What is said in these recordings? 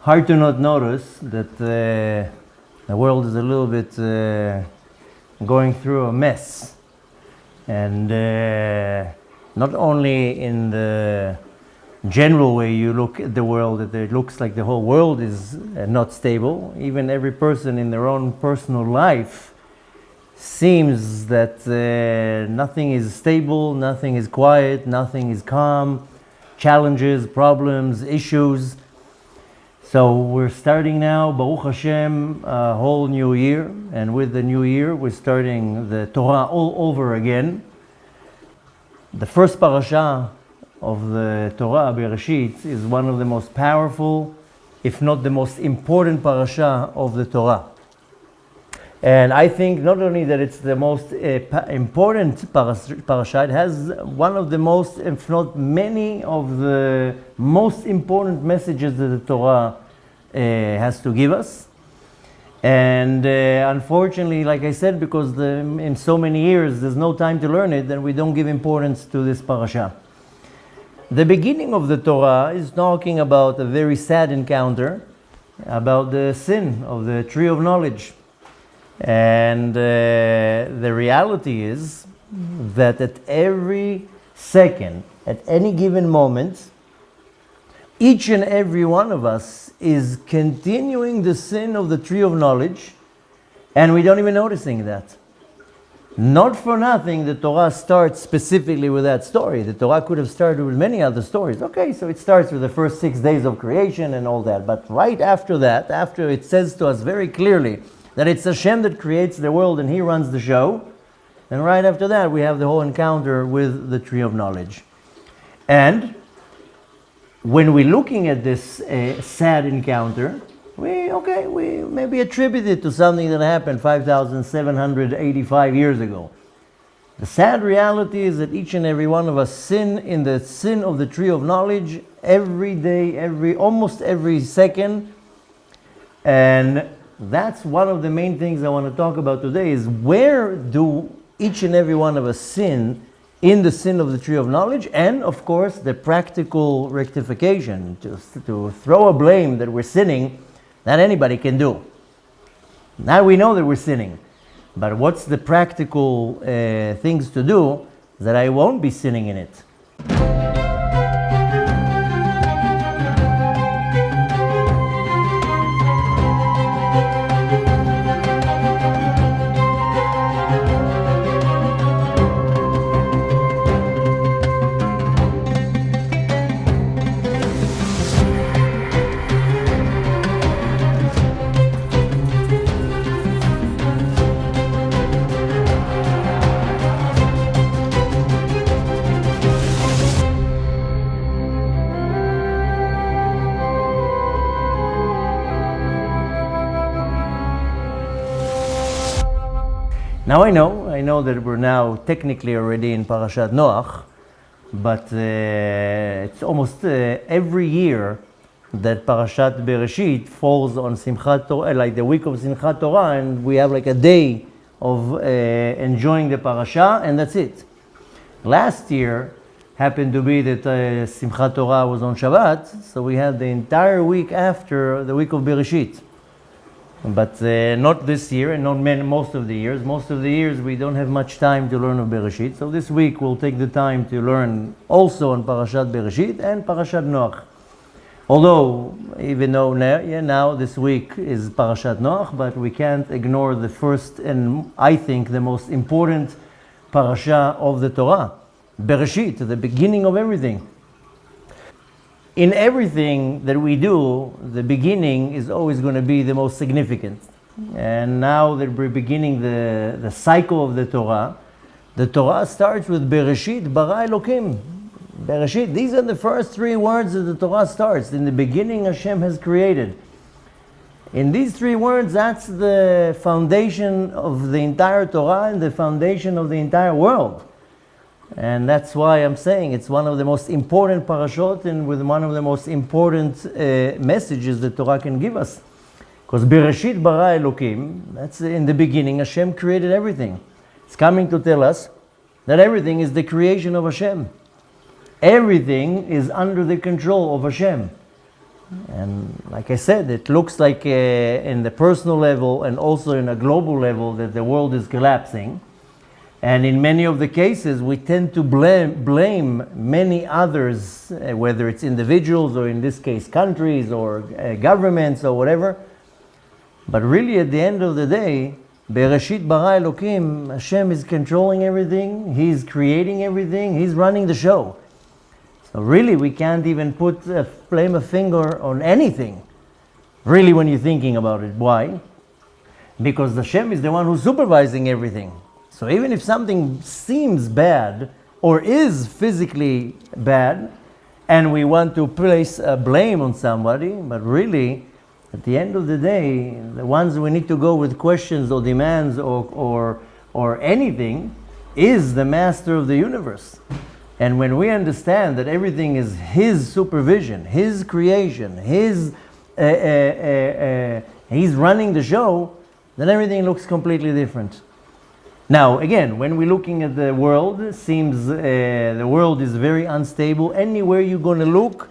hard to not notice that the world is a little bit going through a mess. And not only in the general way you look at the world, that it looks like the whole world is not stable. Even every person in their own personal life seems that nothing is stable, nothing is quiet, nothing is calm, challenges, problems, issues. So we're starting now, Baruch Hashem, a whole new year, and with the new year we're starting the Torah all over again. The first parasha of the Torah, Bereshit, is one of the most powerful, if not the most important parasha of the Torah. And I think not only that it's the most important parasha, it has one of the most, if not many of the most important messages that the Torah has to give us. And unfortunately, like I said, because in so many years there's no time to learn it, then we don't give importance to this parasha. The beginning of the Torah is talking about a very sad encounter, about the sin of the tree of knowledge. And the reality is that at every second, at any given moment, each and every one of us is continuing the sin of the tree of knowledge, and we don't even noticing that. Not for nothing, the Torah starts specifically with that story. The Torah could have started with many other stories. Okay, so it starts with the first 6 days of creation and all that. But right after that, after it says to us very clearly that it's Hashem that creates the world and He runs the show, and right after that we have the whole encounter with the tree of knowledge. And when we're looking at this sad encounter, we maybe attribute it to something that happened 5,785 years ago. The sad reality is that each and every one of us sin in the sin of the tree of knowledge every day, almost every second. And that's one of the main things I want to talk about today, is where do each and every one of us sin in the sin of the tree of knowledge, and of course the practical rectification, to throw a blame that we're sinning, that anybody can do. Now we know that we're sinning, but what's the practical things to do that I won't be sinning in it? Now I know that we're now technically already in Parashat Noach, but it's almost every year that Parashat Bereshit falls on Simchat Torah, like the week of Simchat Torah, and we have like a day of enjoying the parasha, and that's it. Last year happened to be that Simchat Torah was on Shabbat, so we had the entire week after the week of Bereshit. But not this year, and not most of the years. Most of the years we don't have much time to learn of Bereshit. So this week we'll take the time to learn also on Parashat Bereshit and Parashat Noach. Although, even though now this week is Parashat Noach, but we can't ignore the first and I think the most important parasha of the Torah, Bereshit, the beginning of everything. In everything that we do, the beginning is always going to be the most significant. And now that we're beginning the cycle of the Torah starts with Bereshit bara Elokim. Bereshit, these are the first 3 words that the Torah starts. In the beginning Hashem has created. In these 3 words, that's the foundation of the entire Torah and the foundation of the entire world. And that's why I'm saying it's one of the most important parashot and with one of the most important messages that Torah can give us. Because Bereshit bara Elokim, that's in the beginning, Hashem created everything. It's coming to tell us that everything is the creation of Hashem. Everything is under the control of Hashem. And like I said, it looks like in the personal level and also in a global level that the world is collapsing. And in many of the cases, we tend to blame many others, whether it's individuals or in this case countries or governments or whatever. But really at the end of the day, Bereshit bara Elokim, Hashem is controlling everything, He's creating everything, He's running the show. So really we can't even blame a finger on anything, really, when you're thinking about it. Why? Because Hashem is the one who's supervising everything. So even if something seems bad or is physically bad, and we want to place a blame on somebody, but really, at the end of the day, the ones we need to go with questions or demands or anything is the master of the universe. And when we understand that everything is His supervision, His creation, He's running the show, then everything looks completely different. Now, again, when we're looking at the world, it seems the world is very unstable. Anywhere you're going to look,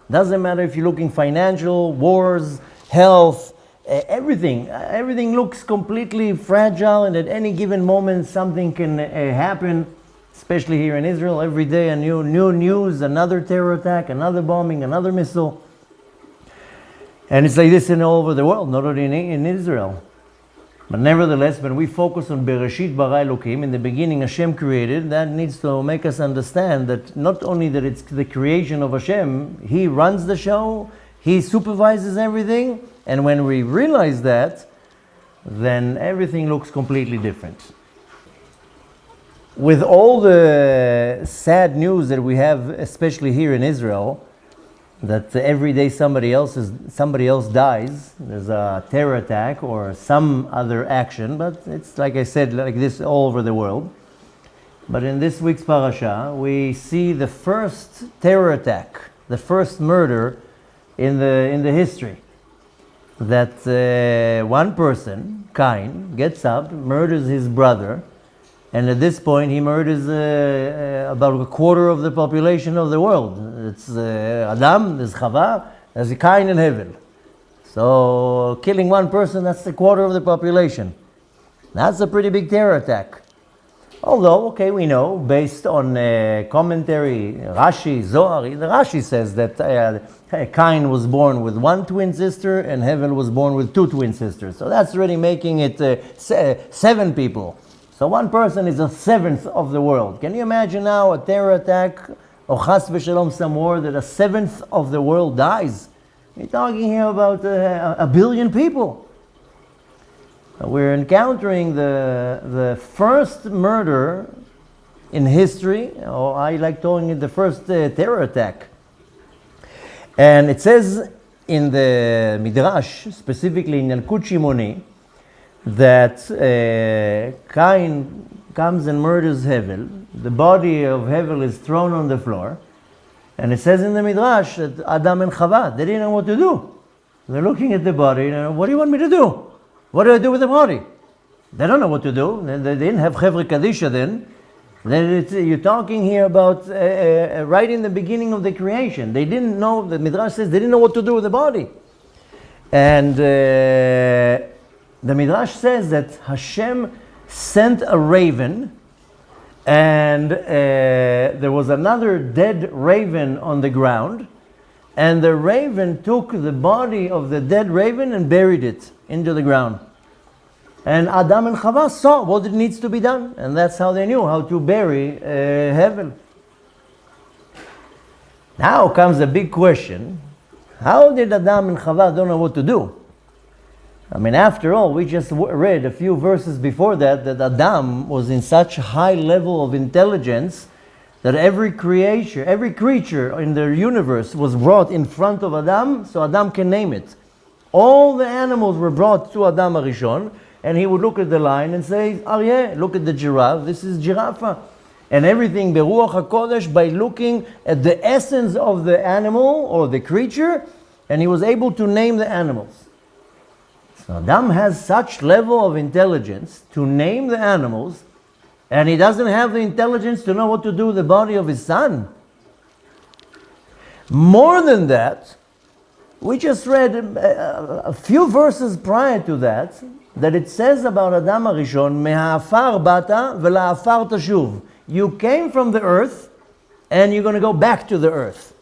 doesn't matter if you're looking financial, wars, health, everything looks completely fragile, and at any given moment something can happen, especially here in Israel. Every day a new news, another terror attack, another bombing, another missile. And it's like this all over the world, not only in Israel. But nevertheless, when we focus on Bereshit bara Elokim, in the beginning Hashem created, that needs to make us understand that not only that it's the creation of Hashem, He runs the show, He supervises everything, and when we realize that, then everything looks completely different. With all the sad news that we have, especially here in Israel, that every day somebody else dies, there's a terror attack or some other action, but it's like I said, like this all over the world. But in this week's parasha, we see the first terror attack, the first murder in the history. That one person, Cain, gets up, murders his brother, and at this point he murders about a quarter of the population of the world. It's Adam, there's Chava, there's Cain and Hevel. So killing one person, that's a quarter of the population. That's a pretty big terror attack. Although, okay, we know, based on commentary, Rashi, Zohar, the Rashi says that Cain was born with one twin sister and Hevel was born with two twin sisters. So that's already making it 7 people. So one person is a seventh of the world. Can you imagine now a terror attack or chas v'shalom some war that a seventh of the world dies? We're talking here about a billion people. We're encountering the first murder in history, or I like calling it the first terror attack. And it says in the Midrash, specifically in Yalkut Shimoni, that Cain comes and murders Hevel. The body of Hevel is thrown on the floor. And it says in the Midrash that Adam and Chava, they didn't know what to do. They're looking at the body, what do you want me to do? What do I do with the body? They don't know what to do. They didn't have Chevre Kadisha then. You're talking here about right in the beginning of the creation. They didn't know, the Midrash says, they didn't know what to do with the body. And the Midrash says that Hashem sent a raven, and there was another dead raven on the ground, and the raven took the body of the dead raven and buried it into the ground. And Adam and Chava saw what it needs to be done, and that's how they knew how to bury Hevel. Now comes the big question: how did Adam and Chava don't know what to do? I mean, after all, we just read a few verses before that Adam was in such a high level of intelligence that every creature in the universe was brought in front of Adam, so Adam can name it. All the animals were brought to Adam Arishon, and he would look at the lion and say, Aryeh, look at the giraffe, this is giraffe. And everything, Beruach HaKodesh, by looking at the essence of the animal or the creature, and he was able to name the animals. So Adam has such level of intelligence to name the animals, and he doesn't have the intelligence to know what to do with the body of his son. More than that, We just read a few verses prior to that it says about Adam HaRishon, Me'afar bata ve'la'afar tashuv. You came from the earth, and you're going to go back to the earth.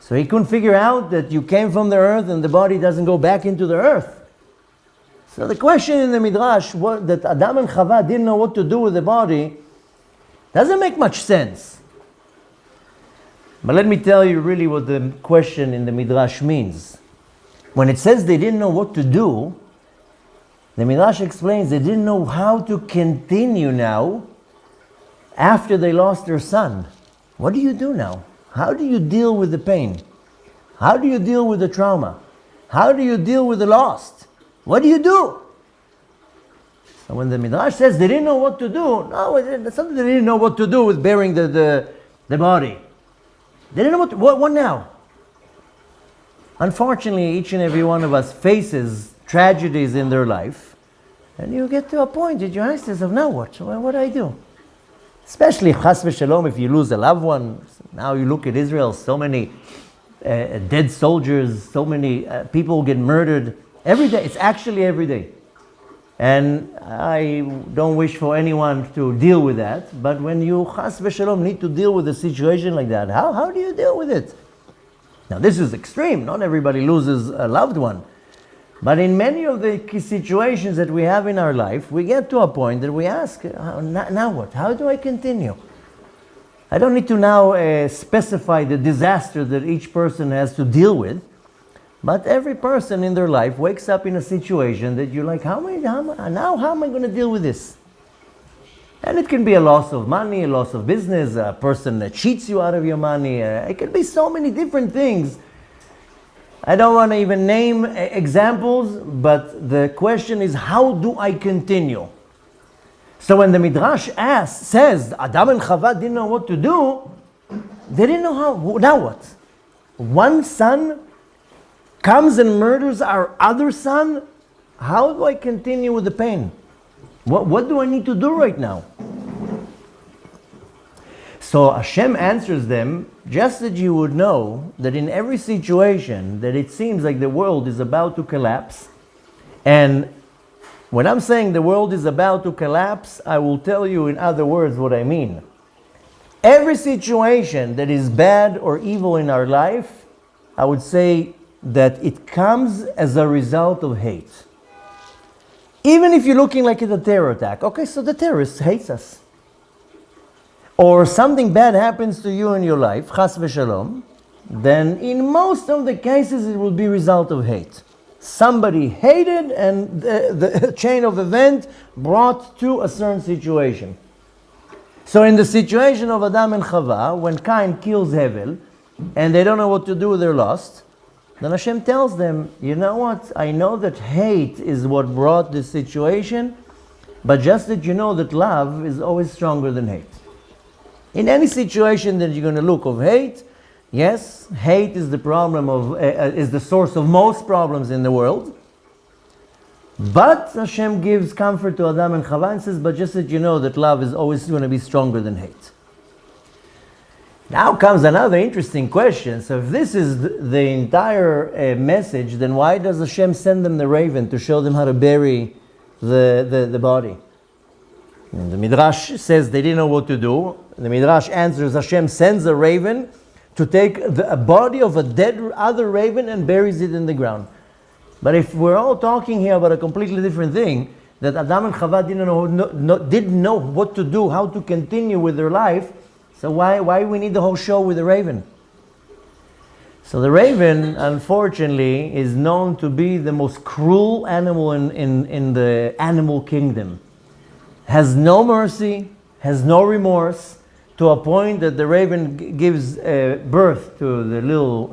So he couldn't figure out that you came from the earth and the body doesn't go back into the earth. So the question in the Midrash, that Adam and Chava didn't know what to do with the body, doesn't make much sense. But let me tell you really what the question in the Midrash means. When it says they didn't know what to do, the Midrash explains they didn't know how to continue now after they lost their son. What do you do now? How do you deal with the pain? How do you deal with the trauma? How do you deal with the loss? What do you do? So when the Midrash says they didn't know what to do, no, it's something they didn't know what to do with burying the body. They didn't know what now? Unfortunately, each and every one of us faces tragedies in their life, and you get to a point that you ask yourself, now what? What do I do? Especially, chas v'shalom, if you lose a loved one. Now you look at Israel, so many dead soldiers, so many people get murdered every day. It's actually every day. And I don't wish for anyone to deal with that, but when you, chas v'shalom, need to deal with a situation like that, how do you deal with it? Now this is extreme, not everybody loses a loved one. But in many of the situations that we have in our life, we get to a point that we ask, now what? How do I continue? I don't need to now specify the disaster that each person has to deal with, but every person in their life wakes up in a situation that you're like, how am I going to deal with this? And it can be a loss of money, a loss of business, a person that cheats you out of your money. It can be so many different things. I don't want to even name examples, but the question is, how do I continue? So when the Midrash says, Adam and Chava didn't know what to do, they didn't know how. Now what? One son comes and murders our other son? How do I continue with the pain? What do I need to do right now? So Hashem answers them, just that you would know that in every situation that it seems like the world is about to collapse, and when I'm saying the world is about to collapse, I will tell you in other words what I mean. Every situation that is bad or evil in our life, I would say that it comes as a result of hate. Even if you're looking like it's a terror attack, okay, so the terrorist hates us. Or something bad happens to you in your life, chas v'shalom, then in most of the cases it will be a result of hate. Somebody hated and the chain of event brought to a certain situation. So in the situation of Adam and Chava, when Cain kills Hevel, and they don't know what to do with their lost, then Hashem tells them, you know what, I know that hate is what brought this situation, but just that you know that love is always stronger than hate. In any situation that you're going to look of hate, yes, hate is the problem is the source of most problems in the world. But Hashem gives comfort to Adam and Chava and says, but just that you know that love is always going to be stronger than hate. Now comes another interesting question. So if this is the entire message, then why does Hashem send them the raven to show them how to bury the body? And the Midrash says they didn't know what to do. The Midrash answers, Hashem sends a raven to take a body of a dead other raven and buries it in the ground. But if we're all talking here about a completely different thing, that Adam and Chava didn't know what to do, how to continue with their life, so why we need the whole show with the raven? So the raven, unfortunately, is known to be the most cruel animal in the animal kingdom. Has no mercy, has no remorse, to a point that the raven gives birth to the little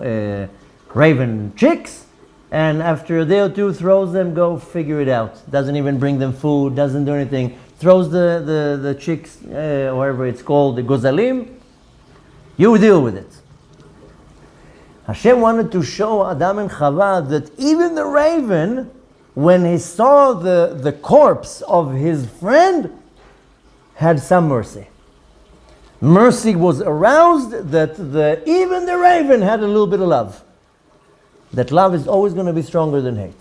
raven chicks, and after a day or two throws them, go figure it out. Doesn't even bring them food, doesn't do anything. Throws the chicks, whatever it's called, the gozalim. You deal with it. Hashem wanted to show Adam and Chava that even the raven, when he saw the corpse of his friend, had some mercy. Mercy was aroused that even the raven had a little bit of love. that love is always going to be stronger than hate.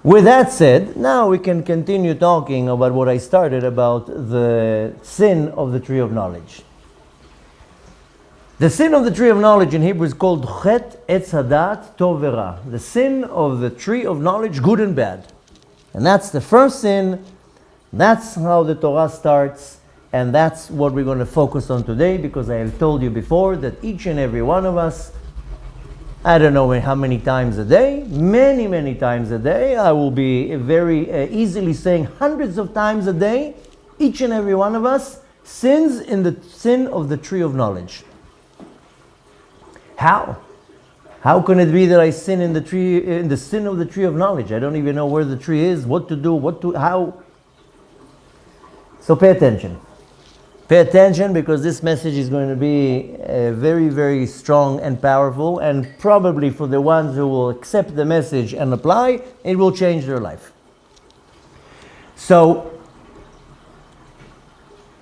With that said, now we can continue talking about what I started about the sin of the tree of knowledge. The sin of the tree of knowledge in Hebrew is called Chet Etz Hadat Tov V'Ra. The sin of the tree of knowledge, good and bad. And that's the first sin. That's how the Torah starts. And that's what we're going to focus on today, because I have told you before that each and every one of us, I don't know how many times a day, many times a day, I will be very easily saying hundreds of times a day, each and every one of us sins in the sin of the tree of knowledge. How? How can it be that I sin in the sin of the tree of knowledge? I don't even know where the tree is, what to do, how. So pay attention. Pay attention, because this message is going to be very strong and powerful, and probably for the ones who will accept the message and apply, it will change their life. So,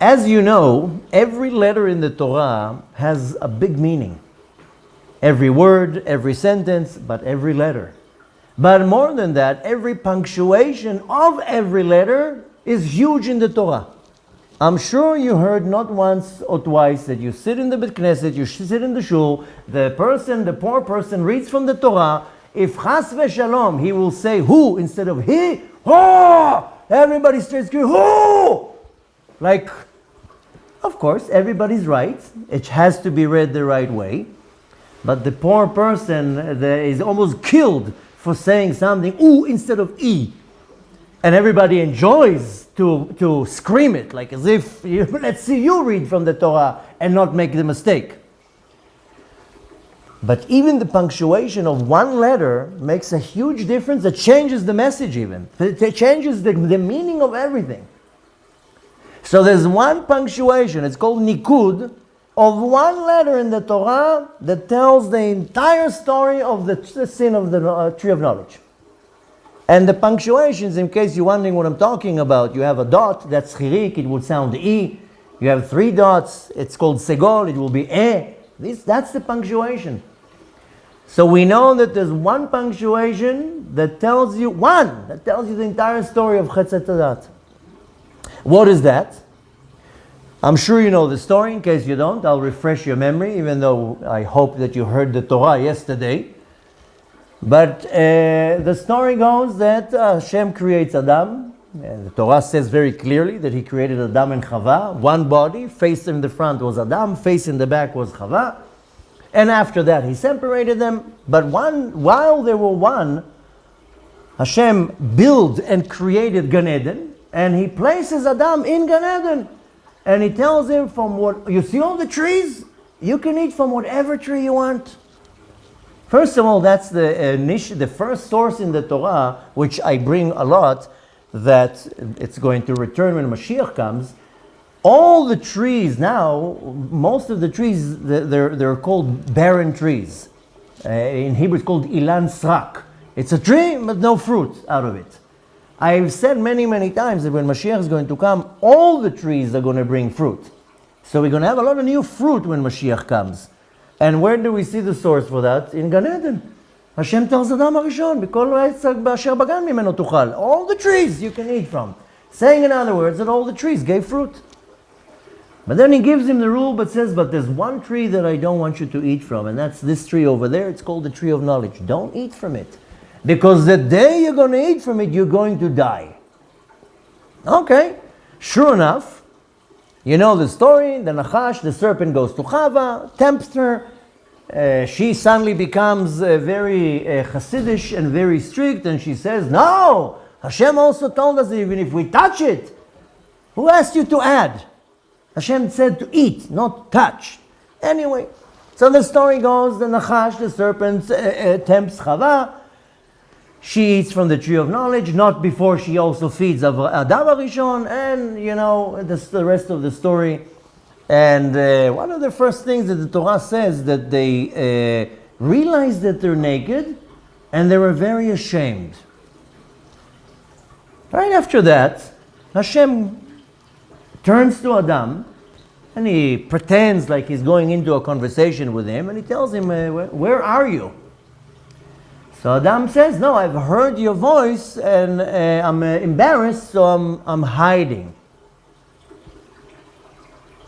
as you know, every letter in the Torah has a big meaning. Every word, every sentence, but every letter. But more than that, every punctuation of every letter is huge in the Torah. I'm sure you heard not once or twice that you sit in the Beit Knesset, you sit in the shul, the poor person reads from the Torah. If chas v'shalom, he will say who instead of he, oh! Everybody starts screaming, who? Like, of course, everybody's right. It has to be read the right way. But the poor person is almost killed for saying something, ooh, instead of e. And everybody enjoys to scream it, like as if, let's see you read from the Torah and not make the mistake. But even the punctuation of one letter makes a huge difference. It changes the message even. It changes the meaning of everything. So there's one punctuation, it's called nikud, of one letter in the Torah that tells the entire story of the sin of the tree of knowledge. And the punctuations, in case you're wondering what I'm talking about, you have a dot, that's chirik, it would sound E. You have 3 dots, it's called segol, it will be E. That's the punctuation. So we know that there's one punctuation that tells you the entire story of Chet Etz Hadat. What is that? I'm sure you know the story. In case you don't, I'll refresh your memory, even though I hope that you heard the Torah yesterday. But the story goes that Hashem creates Adam. And the Torah says very clearly that he created Adam and Chava, one body. Face in the front was Adam, face in the back was Chava. And after that he separated them. But while they were one, Hashem built and created Gan Eden, and he places Adam in Gan Eden. And he tells him, from what you see all the trees, you can eat from whatever tree you want. First of all, that's the first source in the Torah, which I bring a lot, that it's going to return when Mashiach comes. All the trees now, most of the trees, they're called barren trees. In Hebrew, it's called ilan srak. It's a tree, but no fruit out of it. I've said many times that when Mashiach is going to come, all the trees are going to bring fruit. So we're going to have a lot of new fruit when Mashiach comes. And where do we see the source for that? In Gan Eden. Hashem tells Adam HaRishon, B'kol ha'etz b'asher bagan mimeno tuchal. All the trees you can eat from. Saying in other words that all the trees gave fruit. But then he gives him the rule, but says, but there's one tree that I don't want you to eat from, and that's this tree over there. It's called the tree of knowledge. Don't eat from it. Because the day you're going to eat from it, you're going to die. Okay. Sure enough, you know the story, the Nachash, the serpent goes to Chava, tempts her. She suddenly becomes very Hasidish and very strict, and she says, no, Hashem also told us that even if we touch it, who asked you to add? Hashem said to eat, not touch. Anyway, so the story goes, the Nachash, the serpent, tempts Chava. She eats from the tree of knowledge, not before she also feeds Adam HaRishon, and you know, the rest of the story. And one of the first things that the Torah says, that they realized that they're naked, and they were very ashamed. Right after that, Hashem turns to Adam And he pretends like he's going into a conversation with him, and he tells him, where are you? So Adam says, no, I've heard your voice, and I'm embarrassed, so I'm hiding.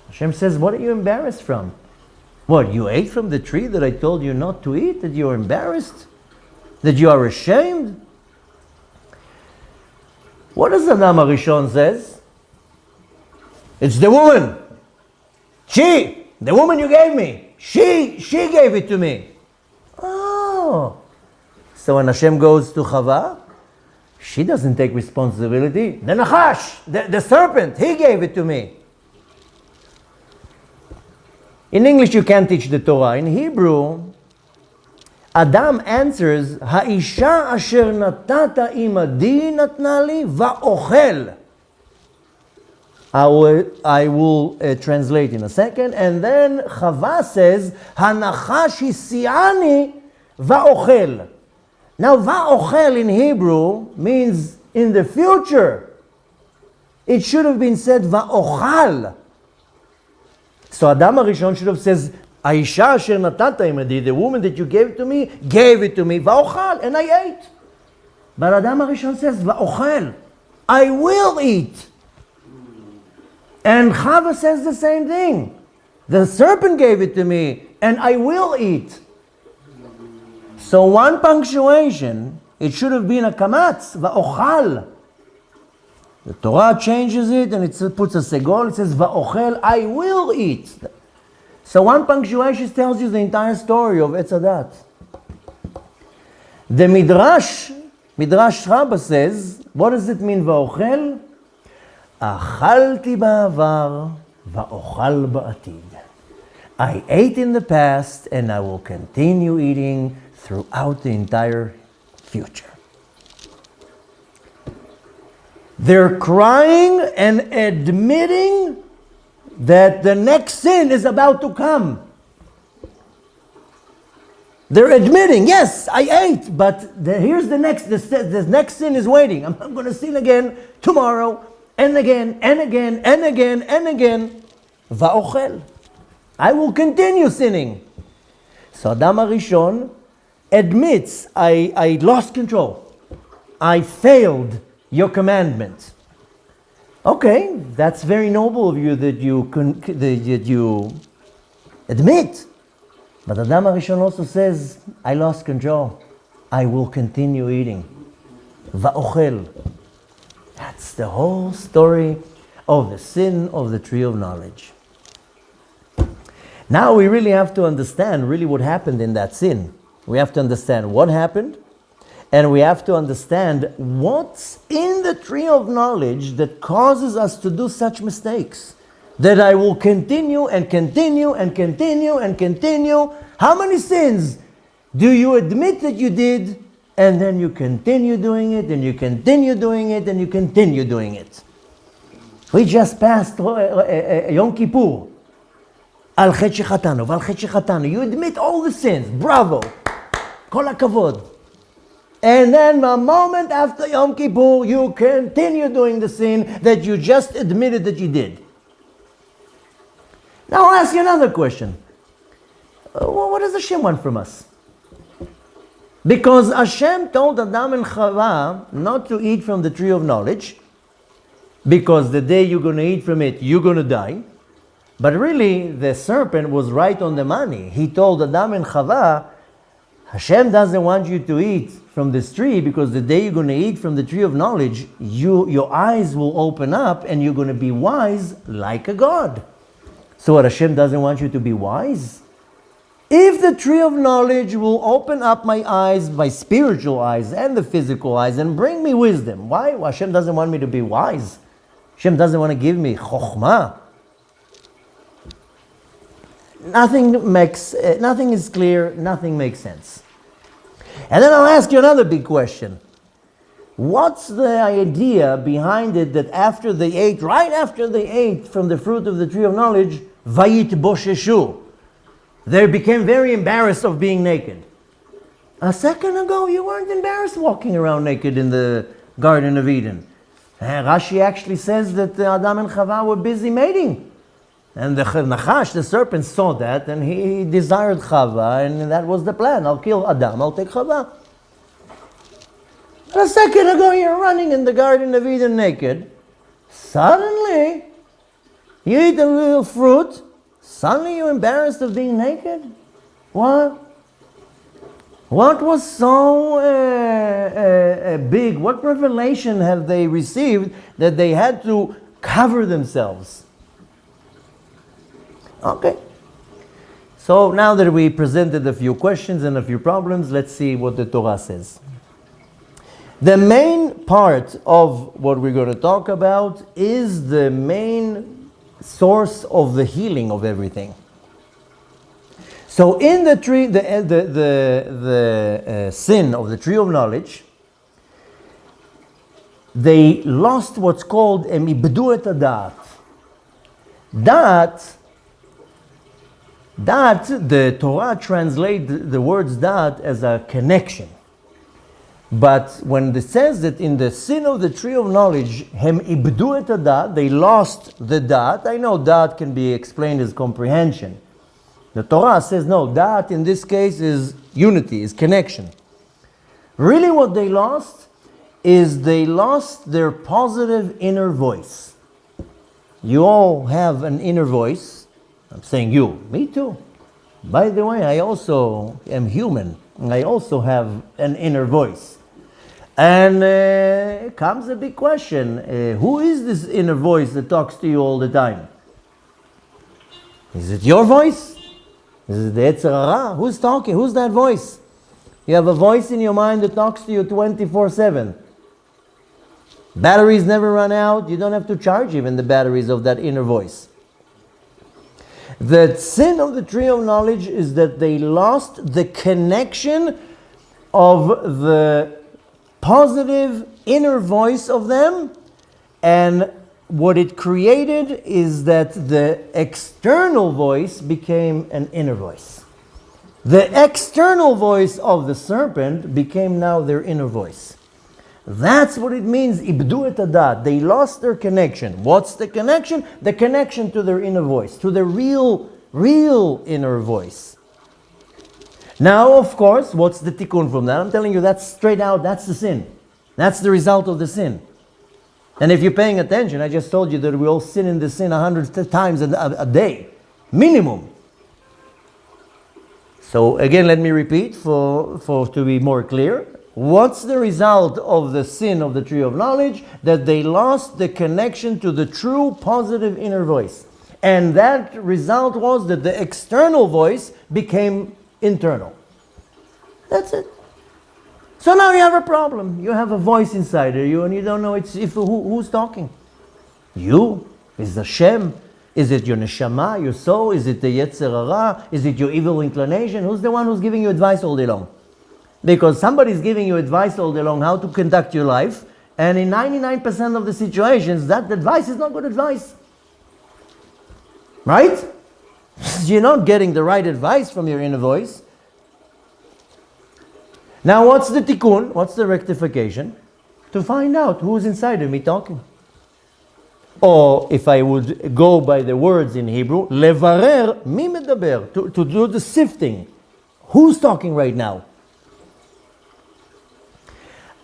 Hashem says, what are you embarrassed from? What, you ate from the tree that I told you not to eat? That you're embarrassed? That you are ashamed? What does Adam HaRishon says? It's the woman. The woman you gave me. She gave it to me. Oh. So when Hashem goes to Chava, she doesn't take responsibility. The Nachash, the serpent, he gave it to me. In English you can't teach the Torah. In Hebrew, Adam answers, Ha'isha asher natata imadi natna li va'ochel. I will translate in a second. And then Chava says, Hanachash hisiani va'ochel. Now va'ochel in Hebrew means in the future. It should have been said va'ochal. So Adam HaRishon should have says, Aisha asher natata imadi, the woman that you gave it to me, va'ochal, and I ate. But Adam HaRishon says, va'ochel, I will eat. And Chava says the same thing. The serpent gave it to me, and I will eat. So one punctuation, it should have been a kamatz, va'ochal. The Torah changes it, and it puts a segol, it says, va'ochel, I will eat. So one punctuation tells you the entire story of Etz Hadat. The Midrash Rabbah says, what does it mean, va'ochel? Achalti ba'avar, va'ochal ba'atid. I ate in the past, and I will continue eating throughout the entire future. They're crying and admitting that the next sin is about to come. They're admitting, yes, I ate, but here's the next sin is waiting. I'm going to sin again tomorrow, and again, and again, and again, and again. Va'ochel. I will continue sinning. So Adam HaRishon admits, I lost control. I failed your commandment. Okay, that's very noble of you that you admit. But Adam HaRishon also says, I lost control. I will continue eating. Va'ochel. That's the whole story of the sin of the tree of knowledge. Now we really have to understand really what happened in that sin. We have to understand what happened, and we have to understand what's in the tree of knowledge that causes us to do such mistakes. That I will continue and continue and continue and continue. How many sins do you admit that you did, and then you continue doing it, and you continue doing it, and you continue doing it? We just passed Yom Kippur. Al chet shechatanu, v'al chet shechatanu. You admit all the sins. Bravo. Kol hakavod. And then a moment after Yom Kippur, you continue doing the sin that you just admitted that you did. Now I'll ask you another question. What does Hashem want from us? Because Hashem told Adam and Chava not to eat from the tree of knowledge, because the day you're going to eat from it, you're going to die. But really, the serpent was right on the money. He told Adam and Chava, Hashem doesn't want you to eat from this tree, because the day you're going to eat from the tree of knowledge, your eyes will open up and you're going to be wise like a god. So what, Hashem doesn't want you to be wise? If the tree of knowledge will open up my eyes, my spiritual eyes and the physical eyes, and bring me wisdom, why? Well, Hashem doesn't want me to be wise. Hashem doesn't want to give me chokhmah. Nothing is clear, nothing makes sense. And then I'll ask you another big question. What's the idea behind it that right after they ate from the fruit of the tree of knowledge, vayitbosheshu, they became very embarrassed of being naked? A second ago, you weren't embarrassed walking around naked in the Garden of Eden. Rashi actually says that Adam and Chava were busy mating. And the Nachash, the serpent, saw that, and he desired Chava, and that was the plan. I'll kill Adam, I'll take Chava. And a second ago, you're running in the Garden of Eden naked. Suddenly, you eat a little fruit. Suddenly, you're embarrassed of being naked? What? What was so big? What revelation have they received that they had to cover themselves? Okay. So now that we presented a few questions and a few problems, let's see what the Torah says. The main part of what we're going to talk about is the main source of the healing of everything. So in the tree, the sin of the tree of knowledge, they lost what's called ibdu et hadat. Dat, the Torah translates the words dat as a connection. But when it says that in the sin of the tree of knowledge, hem ibdu et hadat, they lost the dat. I know dat can be explained as comprehension. The Torah says no, dat in this case is unity, is connection. Really what they lost is they lost their positive inner voice. You all have an inner voice. I'm saying you. Me too. By the way, I also am human. I also have an inner voice. And comes a big question. Who is this inner voice that talks to you all the time? Is it your voice? Is it the Yetzer Hara? Who's talking? Who's that voice? You have a voice in your mind that talks to you 24/7. Batteries never run out. You don't have to charge even the batteries of that inner voice. The sin of the tree of knowledge is that they lost the connection of the positive inner voice of them, and what it created is that the external voice became an inner voice. The external voice of the serpent became now their inner voice. That's what it means, ibdu et hadat. They lost their connection. What's the connection? The connection to their inner voice, to the real inner voice. Now, of course, what's the tikkun from that? I'm telling you, that's straight out, that's the sin. That's the result of the sin. And if you're paying attention, I just told you that we all sin in the sin 100 times a day, minimum. So again, let me repeat for to be more clear. What's the result of the sin of the tree of knowledge? That they lost the connection to the true positive inner voice. And that result was that the external voice became internal. That's it. So now you have a problem. You have a voice inside of you and you don't know who's talking. You? Is it Hashem? Is it your neshama, your soul? Is it the Yetzer Hara? Is it your evil inclination? Who's the one who's giving you advice all day long? Because somebody's giving you advice all day long how to conduct your life, and in 99% of the situations, that advice is not good advice. Right? You're not getting the right advice from your inner voice. Now, what's the tikkun? What's the rectification? To find out who's inside of me talking. Or, if I would go by the words in Hebrew, levarer mi medaber, to do the sifting. Who's talking right now?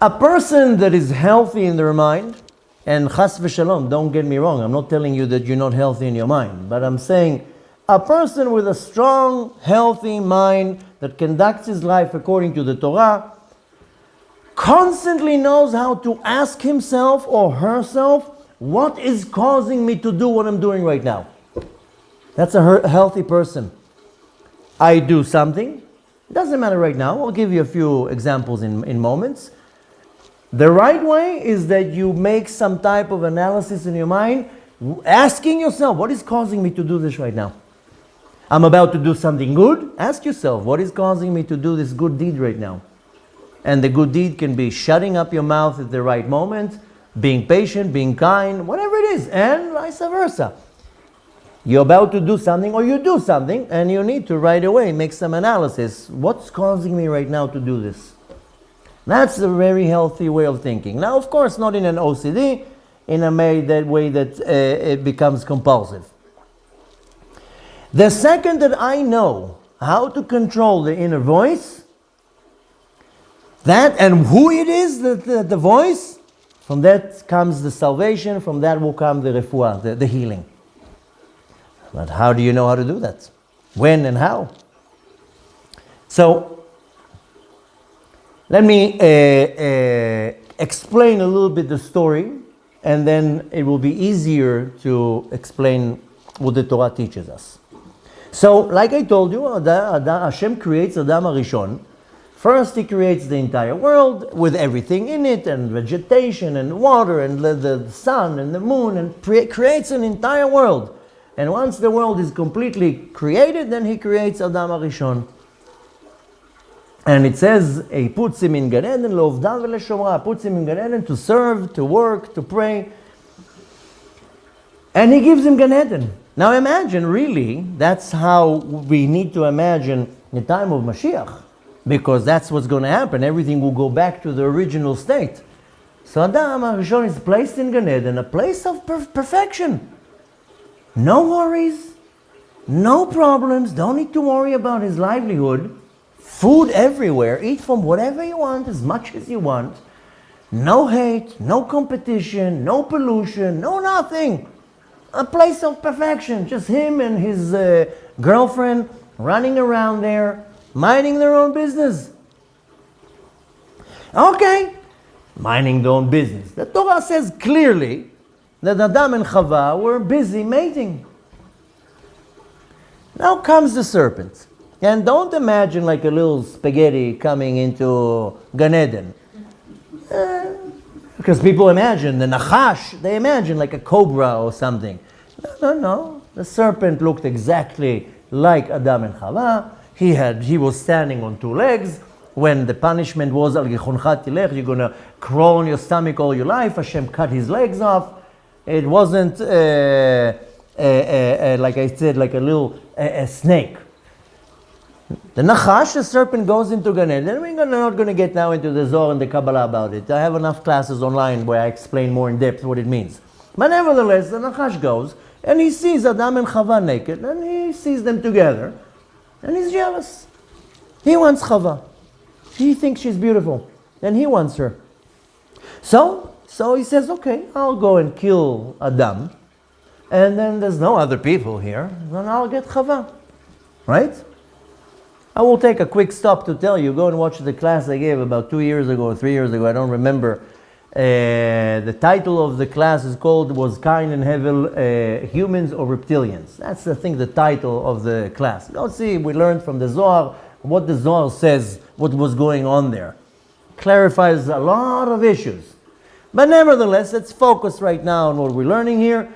A person that is healthy in their mind, and chas v'shalom, don't get me wrong, I'm not telling you that you're not healthy in your mind, but I'm saying a person with a strong, healthy mind that conducts his life according to the Torah constantly knows how to ask himself or herself, what is causing me to do what I'm doing right now? That's a healthy person. I do something, it doesn't matter right now, I'll give you a few examples in moments. The right way is that you make some type of analysis in your mind, asking yourself, what is causing me to do this right now? I'm about to do something good. Ask yourself, what is causing me to do this good deed right now? And the good deed can be shutting up your mouth at the right moment, being patient, being kind, whatever it is, and vice versa. You're about to do something or you do something and you need to right away make some analysis. What's causing me right now to do this? That's a very healthy way of thinking. Now, of course, not in an OCD, in a way that it becomes compulsive. The second that I know how to control the inner voice, that and who it is, the voice, from that comes the salvation, from that will come the refuah, the healing. But how do you know how to do that? When and how? So, let me explain a little bit the story, and then it will be easier to explain what the Torah teaches us. So, like I told you, Hashem creates Adam HaRishon. First, He creates the entire world with everything in it, and vegetation, and water, and the sun, and the moon, and creates an entire world. And once the world is completely created, then He creates Adam HaRishon. And it says, He puts him in Gan Eden, Lo'ovdav ve'leshomra, puts him in Gan Eden to serve, to work, to pray. And He gives him Gan Eden. Now imagine, really, that's how we need to imagine the time of Mashiach. Because that's what's going to happen. Everything will go back to the original state. So Adam HaRishon is placed in Gan Eden, a place of perfection. No worries, no problems, don't need to worry about his livelihood. Food everywhere, eat from whatever you want, as much as you want. No hate, no competition, no pollution, no nothing. A place of perfection, just him and his girlfriend running around there, minding their own business. Okay, minding their own business. The Torah says clearly that Adam and Chava were busy mating. Now comes the serpent. And don't imagine like a little spaghetti coming into Gan Eden. Because people imagine the Nachash, they imagine like a cobra or something. No. The serpent looked exactly like Adam and Chava. He was standing on two legs. When the punishment was Al Gichoncha Tilech, you're going to crawl on your stomach all your life. Hashem cut his legs off. It wasn't like I said, like a little snake. The Nachash, the serpent, goes into Gan Eden. We're not going to get now into the Zohar and the Kabbalah about it. I have enough classes online where I explain more in depth what it means. But nevertheless, the Nachash goes and he sees Adam and Chava naked, and he sees them together, and he's jealous. He wants Chava. He thinks she's beautiful, and he wants her. So he says, okay, I'll go and kill Adam, and then there's no other people here, then I'll get Chava. Right? I will take a quick stop to tell you, go and watch the class I gave about 2 years ago or 3 years ago, I don't remember. The title of the class was Cain and Hevel, Humans or Reptilians. That's the title of the class. Go see, we learned from the Zohar what the Zohar says, what was going on there. Clarifies a lot of issues. But nevertheless, let's focus right now on what we're learning here.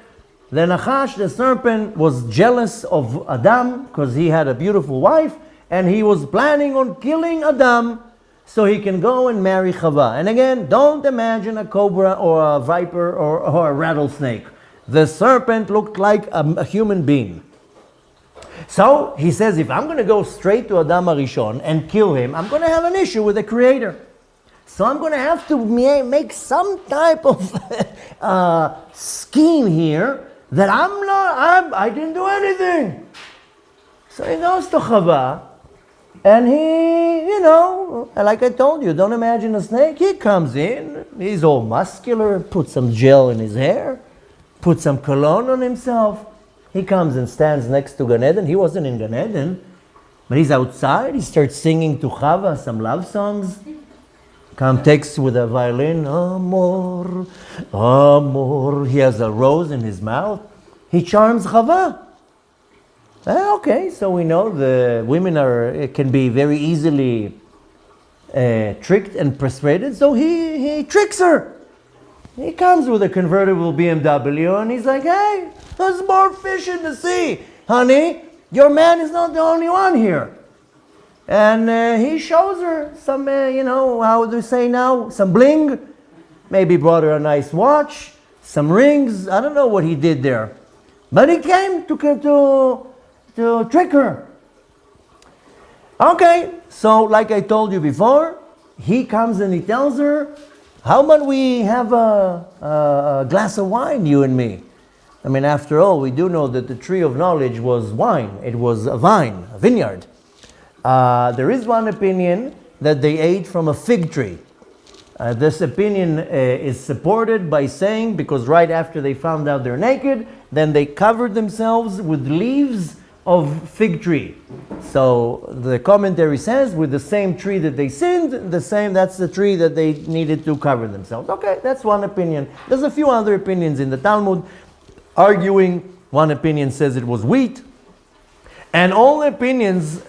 The Nachash, the serpent, was jealous of Adam because he had a beautiful wife, and he was planning on killing Adam so he can go and marry Chava. And again, don't imagine a cobra or a viper or a rattlesnake. The serpent looked like a human being. So he says, if I'm going to go straight to Adam HaRishon and kill him, I'm going to have an issue with the Creator. So I'm going to have to make some type of scheme here that I didn't do anything. So he goes to Chava, and he, like I told you, don't imagine a snake. He comes in, he's all muscular, put some gel in his hair, put some cologne on himself. He comes and stands next to Gan Eden. He wasn't in Gan Eden, but he's outside. He starts singing to Chava some love songs. Takes with a violin, Amor, Amor. He has a rose in his mouth. He charms Chava. Okay, so we know the women can be very easily tricked and persuaded. So he tricks her. He comes with a convertible BMW and he's like, hey, there's more fish in the sea. Honey, your man is not the only one here. And he shows her some, how do you say now? Some bling. Maybe brought her a nice watch, some rings. I don't know what he did there. But he came to trick her. Okay, so like I told you before, he comes and he tells her, how about we have a glass of wine, you and me? I mean, after all, we do know that the tree of knowledge was wine. It was a vine, a vineyard. There is one opinion that they ate from a fig tree. This opinion is supported by saying, because right after they found out they're naked, then they covered themselves with leaves of fig tree. So the commentary says, with the same tree that they sinned, that's the tree that they needed to cover themselves. Okay, that's one opinion. There's a few other opinions in the Talmud arguing. One opinion says it was wheat. And all opinions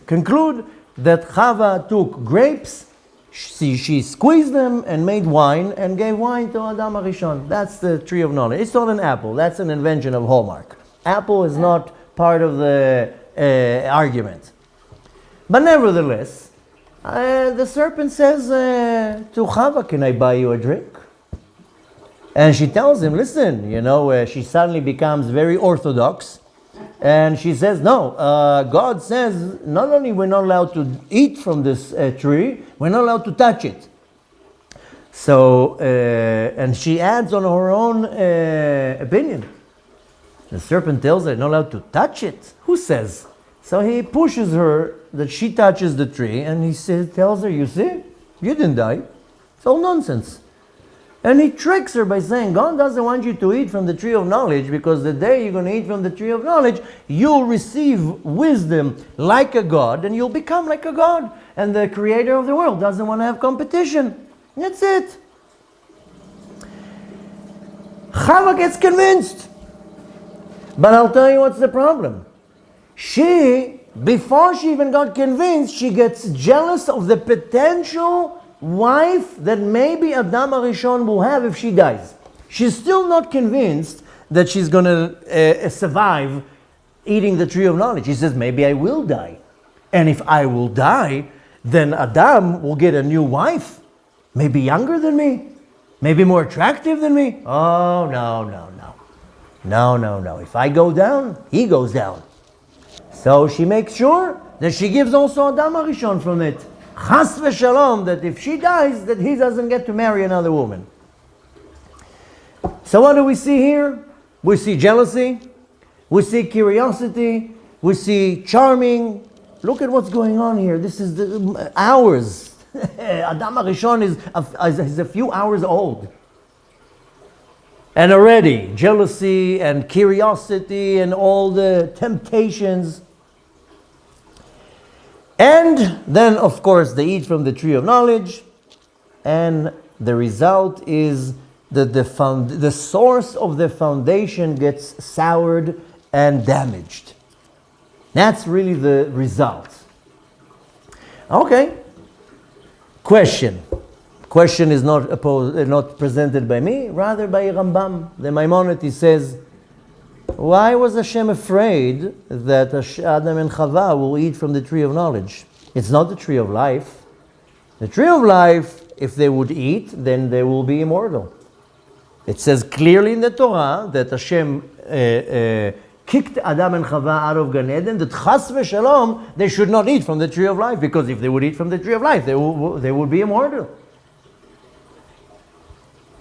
conclude that Chava took grapes, she squeezed them and made wine and gave wine to Adam HaRishon. That's the tree of knowledge. It's not an apple. That's an invention of Hallmark. Apple is not part of the argument. But nevertheless, the serpent says to Chava, can I buy you a drink? And she tells him, listen, she suddenly becomes very orthodox. And she says, no, God says not only we're not allowed to eat from this tree, we're not allowed to touch it. So, and she adds on her own opinion. The serpent tells her, not allowed to touch it. Who says? So he pushes her that she touches the tree, and he tells her, you see, you didn't die. It's all nonsense. And he tricks her by saying, God doesn't want you to eat from the tree of knowledge, because the day you're going to eat from the tree of knowledge, you'll receive wisdom like a God, and you'll become like a God. And the creator of the world doesn't want to have competition. That's it. Chava gets convinced. But I'll tell you what's the problem. She, before she even got convinced, she gets jealous of the potential wife that maybe Adam HaRishon will have if she dies. She's still not convinced that she's going to survive eating the tree of knowledge. She says, maybe I will die. And if I will die, then Adam will get a new wife. Maybe younger than me. Maybe more attractive than me. Oh, no. No. If I go down, he goes down. So she makes sure that she gives also Adam HaRishon from it. Chas v'shalom, that if she dies, that he doesn't get to marry another woman. So what do we see here? We see jealousy. We see curiosity. We see charming. Look at what's going on here. This is the hours. Adam HaRishon is a few hours old. And already, jealousy and curiosity and all the temptations. And then, of course, they eat from the tree of knowledge. And the result is that the source of the foundation gets soured and damaged. That's really the result. Okay. Question is not presented by me, rather by Rambam. The Maimonides says, why was Hashem afraid that Adam and Chava will eat from the tree of knowledge? It's not the tree of life. The tree of life, if they would eat, then they will be immortal. It says clearly in the Torah that Hashem kicked Adam and Chava out of Gan Eden, that chas v'shalom, they should not eat from the tree of life, because if they would eat from the tree of life, they would be immortal.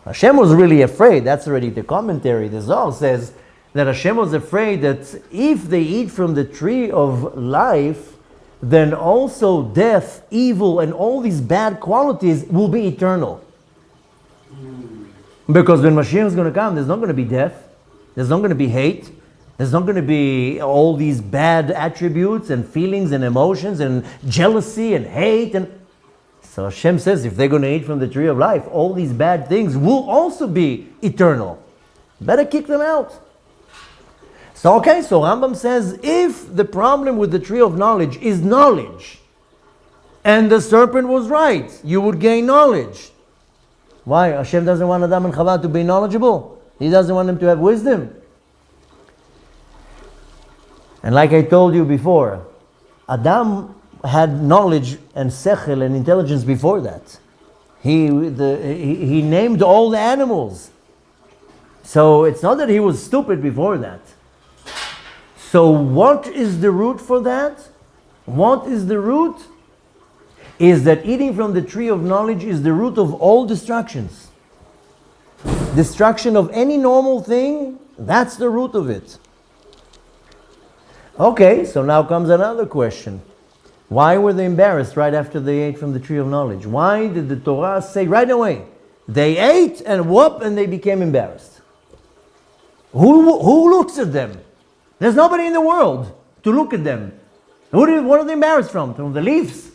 Hashem was really afraid. That's already the commentary. The Zohar says that Hashem was afraid that if they eat from the tree of life, then also death, evil, and all these bad qualities will be eternal. Because when Mashiach is going to come, there's not going to be death, there's not going to be hate, there's not going to be all these bad attributes and feelings and emotions and jealousy and hate. And so Hashem says, if they're going to eat from the tree of life, all these bad things will also be eternal. Better kick them out. So Rambam says, if the problem with the tree of knowledge is knowledge, and the serpent was right, you would gain knowledge. Why? Hashem doesn't want Adam and Chava to be knowledgeable. He doesn't want them to have wisdom. And like I told you before, Adam had knowledge and sechel and intelligence before that. He named all the animals. So it's not that he was stupid before that. So what is the root for that? What is the root? Is that eating from the tree of knowledge is the root of all destructions. Destruction of any normal thing, that's the root of it. Okay, so now comes another question. Why were they embarrassed right after they ate from the tree of knowledge? Why did the Torah say right away, they ate and whoop, and they became embarrassed? Who looks at them? There's nobody in the world to look at them. What are they embarrassed from? From the leaves?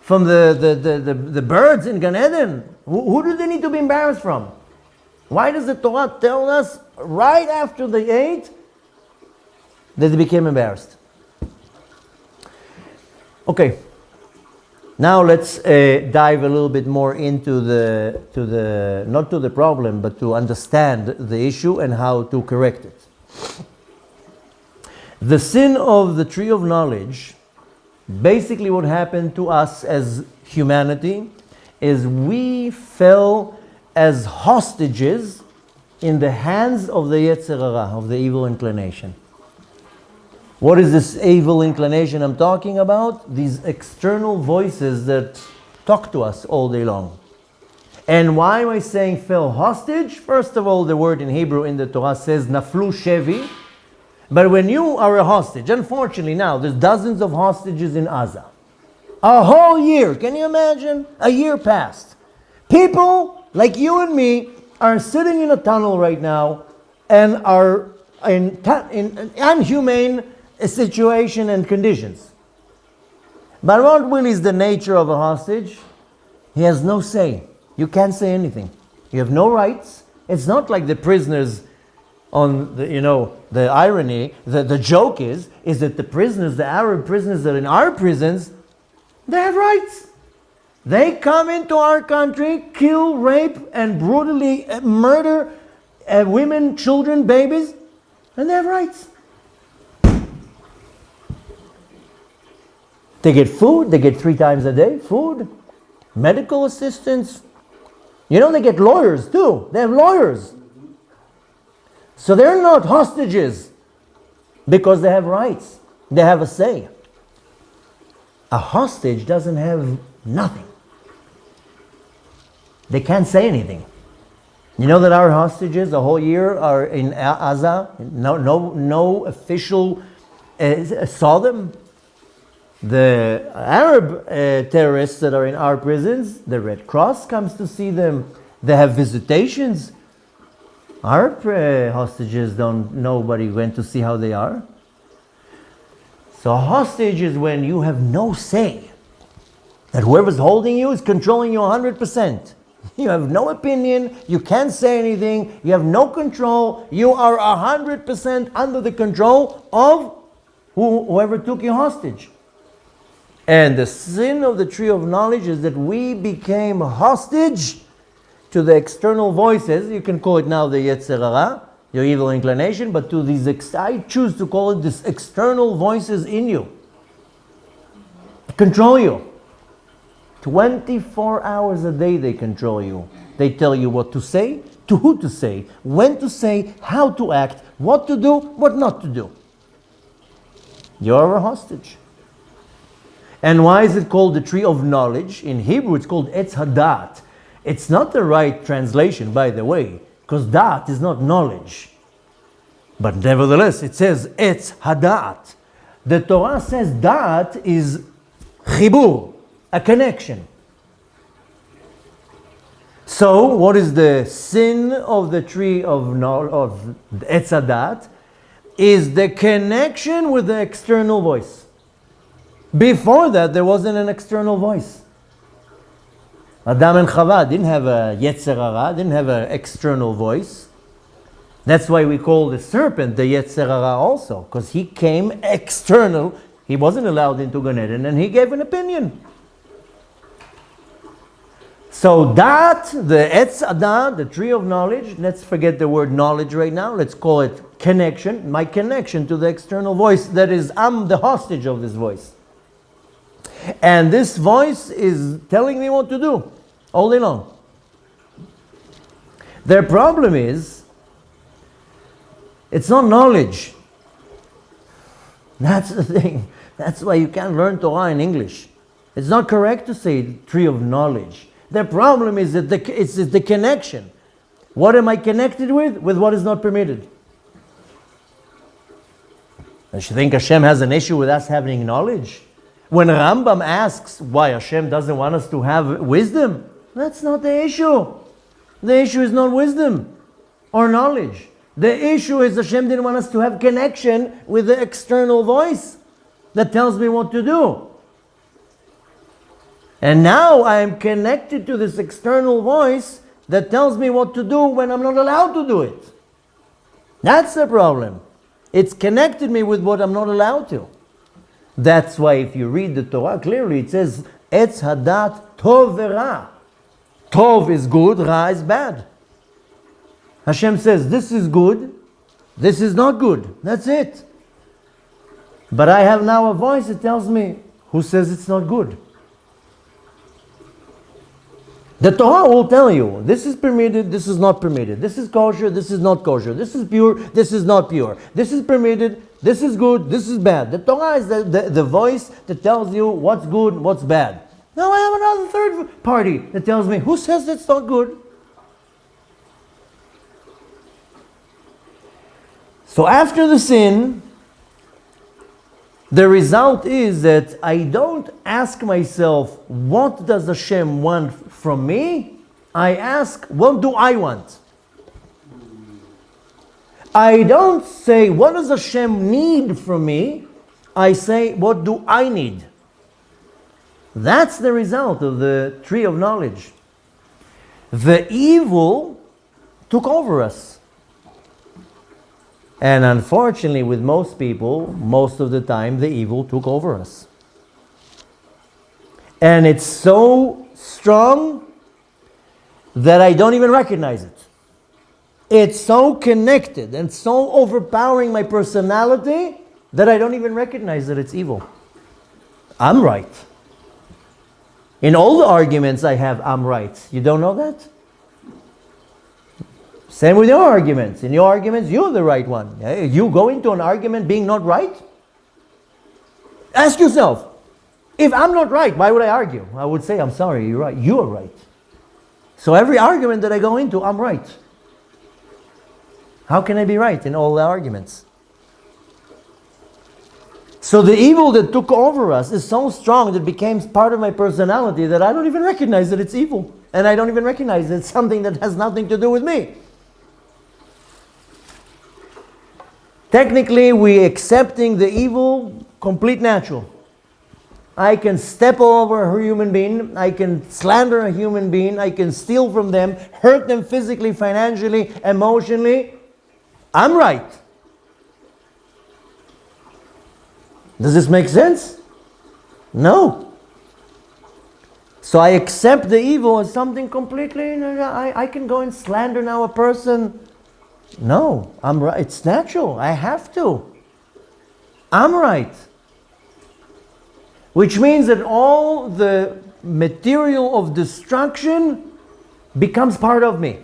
From the birds in Gan Eden? Who do they need to be embarrassed from? Why does the Torah tell us right after they ate that they became embarrassed? Okay, now let's dive a little bit more into not to the problem, but to understand the issue and how to correct it. The sin of the tree of knowledge, basically what happened to us as humanity is we fell as hostages in the hands of the Yetzer Hara, of the evil inclination. What is this evil inclination I'm talking about? These external voices that talk to us all day long. And why am I saying fell hostage? First of all, the word in Hebrew in the Torah says naflu shevi. But when you are a hostage, unfortunately now, there's dozens of hostages in Gaza. A whole year, can you imagine? A year passed. People like you and me are sitting in a tunnel right now and are in inhumane situation and conditions. But what really is the nature of a hostage? He has no say. You can't say anything. You have no rights. It's not like the prisoners on the irony, the joke is that the prisoners, the Arab prisoners that are in our prisons, they have rights. They come into our country, kill, rape, and brutally murder women, children, babies, and they have rights. They get food, they get 3 times a day, food, medical assistance. They get lawyers too. They have lawyers. So they're not hostages because they have rights. They have a say. A hostage doesn't have nothing. They can't say anything. You know that our hostages a whole year are in Gaza? No official saw them. The Arab terrorists that are in our prisons, the Red Cross comes to see them. They have visitations. Our hostages nobody went to see how they are. So a hostage is when you have no say. That whoever's holding you is controlling you 100%. You have no opinion, you can't say anything, you have no control, you are 100% under the control of whoever took you hostage. And the sin of the tree of knowledge is that we became hostage to the external voices. You can call it now the Yetzer Hara, your evil inclination, but to these, I choose to call it these external voices in you. Control you. 24 hours a day they control you. They tell you what to say, to who to say, when to say, how to act, what to do, what not to do. You're a hostage. And why is it called the tree of knowledge? In Hebrew it's called Etz Hadat. It's not the right translation, by the way, because dat is not knowledge. But nevertheless, it says Etz Hadat. The Torah says dat is chibur, a connection. So, what is the sin of the tree of Etz Hadat? Is the connection with the external voice. Before that, there wasn't an external voice. Adam and Chava didn't have a Yetzer Hara, didn't have an external voice. That's why we call the serpent the Yetzer Hara also, because he came external. He wasn't allowed into Gan Eden, and he gave an opinion. So that, the Etz Hadat, the tree of knowledge, let's forget the word knowledge right now, let's call it connection, my connection to the external voice, that is, I'm the hostage of this voice. And this voice is telling me what to do all day long. Their problem is, it's not knowledge. That's the thing. That's why you can't learn Torah in English. It's not correct to say tree of knowledge. The problem is that it's the connection. What am I connected with? With what is not permitted. And you think Hashem has an issue with us having knowledge? When Rambam asks why Hashem doesn't want us to have wisdom, that's not the issue. The issue is not wisdom or knowledge. The issue is Hashem didn't want us to have connection with the external voice that tells me what to do. And now I am connected to this external voice that tells me what to do when I'm not allowed to do it. That's the problem. It's connected me with what I'm not allowed to. That's why if you read the Torah clearly, it says, Etz Hadat Tov Ra. Tov is good, Ra is bad. Hashem says, this is good, this is not good. That's it. But I have now a voice that tells me who says it's not good. The Torah will tell you, this is permitted, this is not permitted. This is kosher, this is not kosher. This is pure, this is not pure. This is permitted, this is good, this is bad. The Torah is the voice that tells you what's good, what's bad. Now I have another third party that tells me, who says it's not good? So after the sin, the result is that I don't ask myself, what does Hashem want from me? I ask, what do I want? I don't say, what does Hashem need from me? I say, what do I need? That's the result of the tree of knowledge. The evil took over us. And unfortunately, with most people, most of the time, the evil took over us. And it's so strong that I don't even recognize it. It's so connected and so overpowering my personality that I don't even recognize that it's evil. I'm right. In all the arguments I have, I'm right. You don't know that? Same with your arguments. In your arguments, you're the right one. You go into an argument being not right? Ask yourself, if I'm not right, why would I argue? I would say, I'm sorry, you're right. You're right. So every argument that I go into, I'm right. How can I be right in all the arguments? So the evil that took over us is so strong that it became part of my personality that I don't even recognize that it's evil. And I don't even recognize that it's something that has nothing to do with me. Technically, we're accepting the evil, complete natural. I can step over a human being, I can slander a human being, I can steal from them, hurt them physically, financially, emotionally. I'm right. Does this make sense? No. So I accept the evil as something completely, I can go and slander now a person. No, I'm right. It's natural. I have to. I'm right. Which means that all the material of destruction becomes part of me.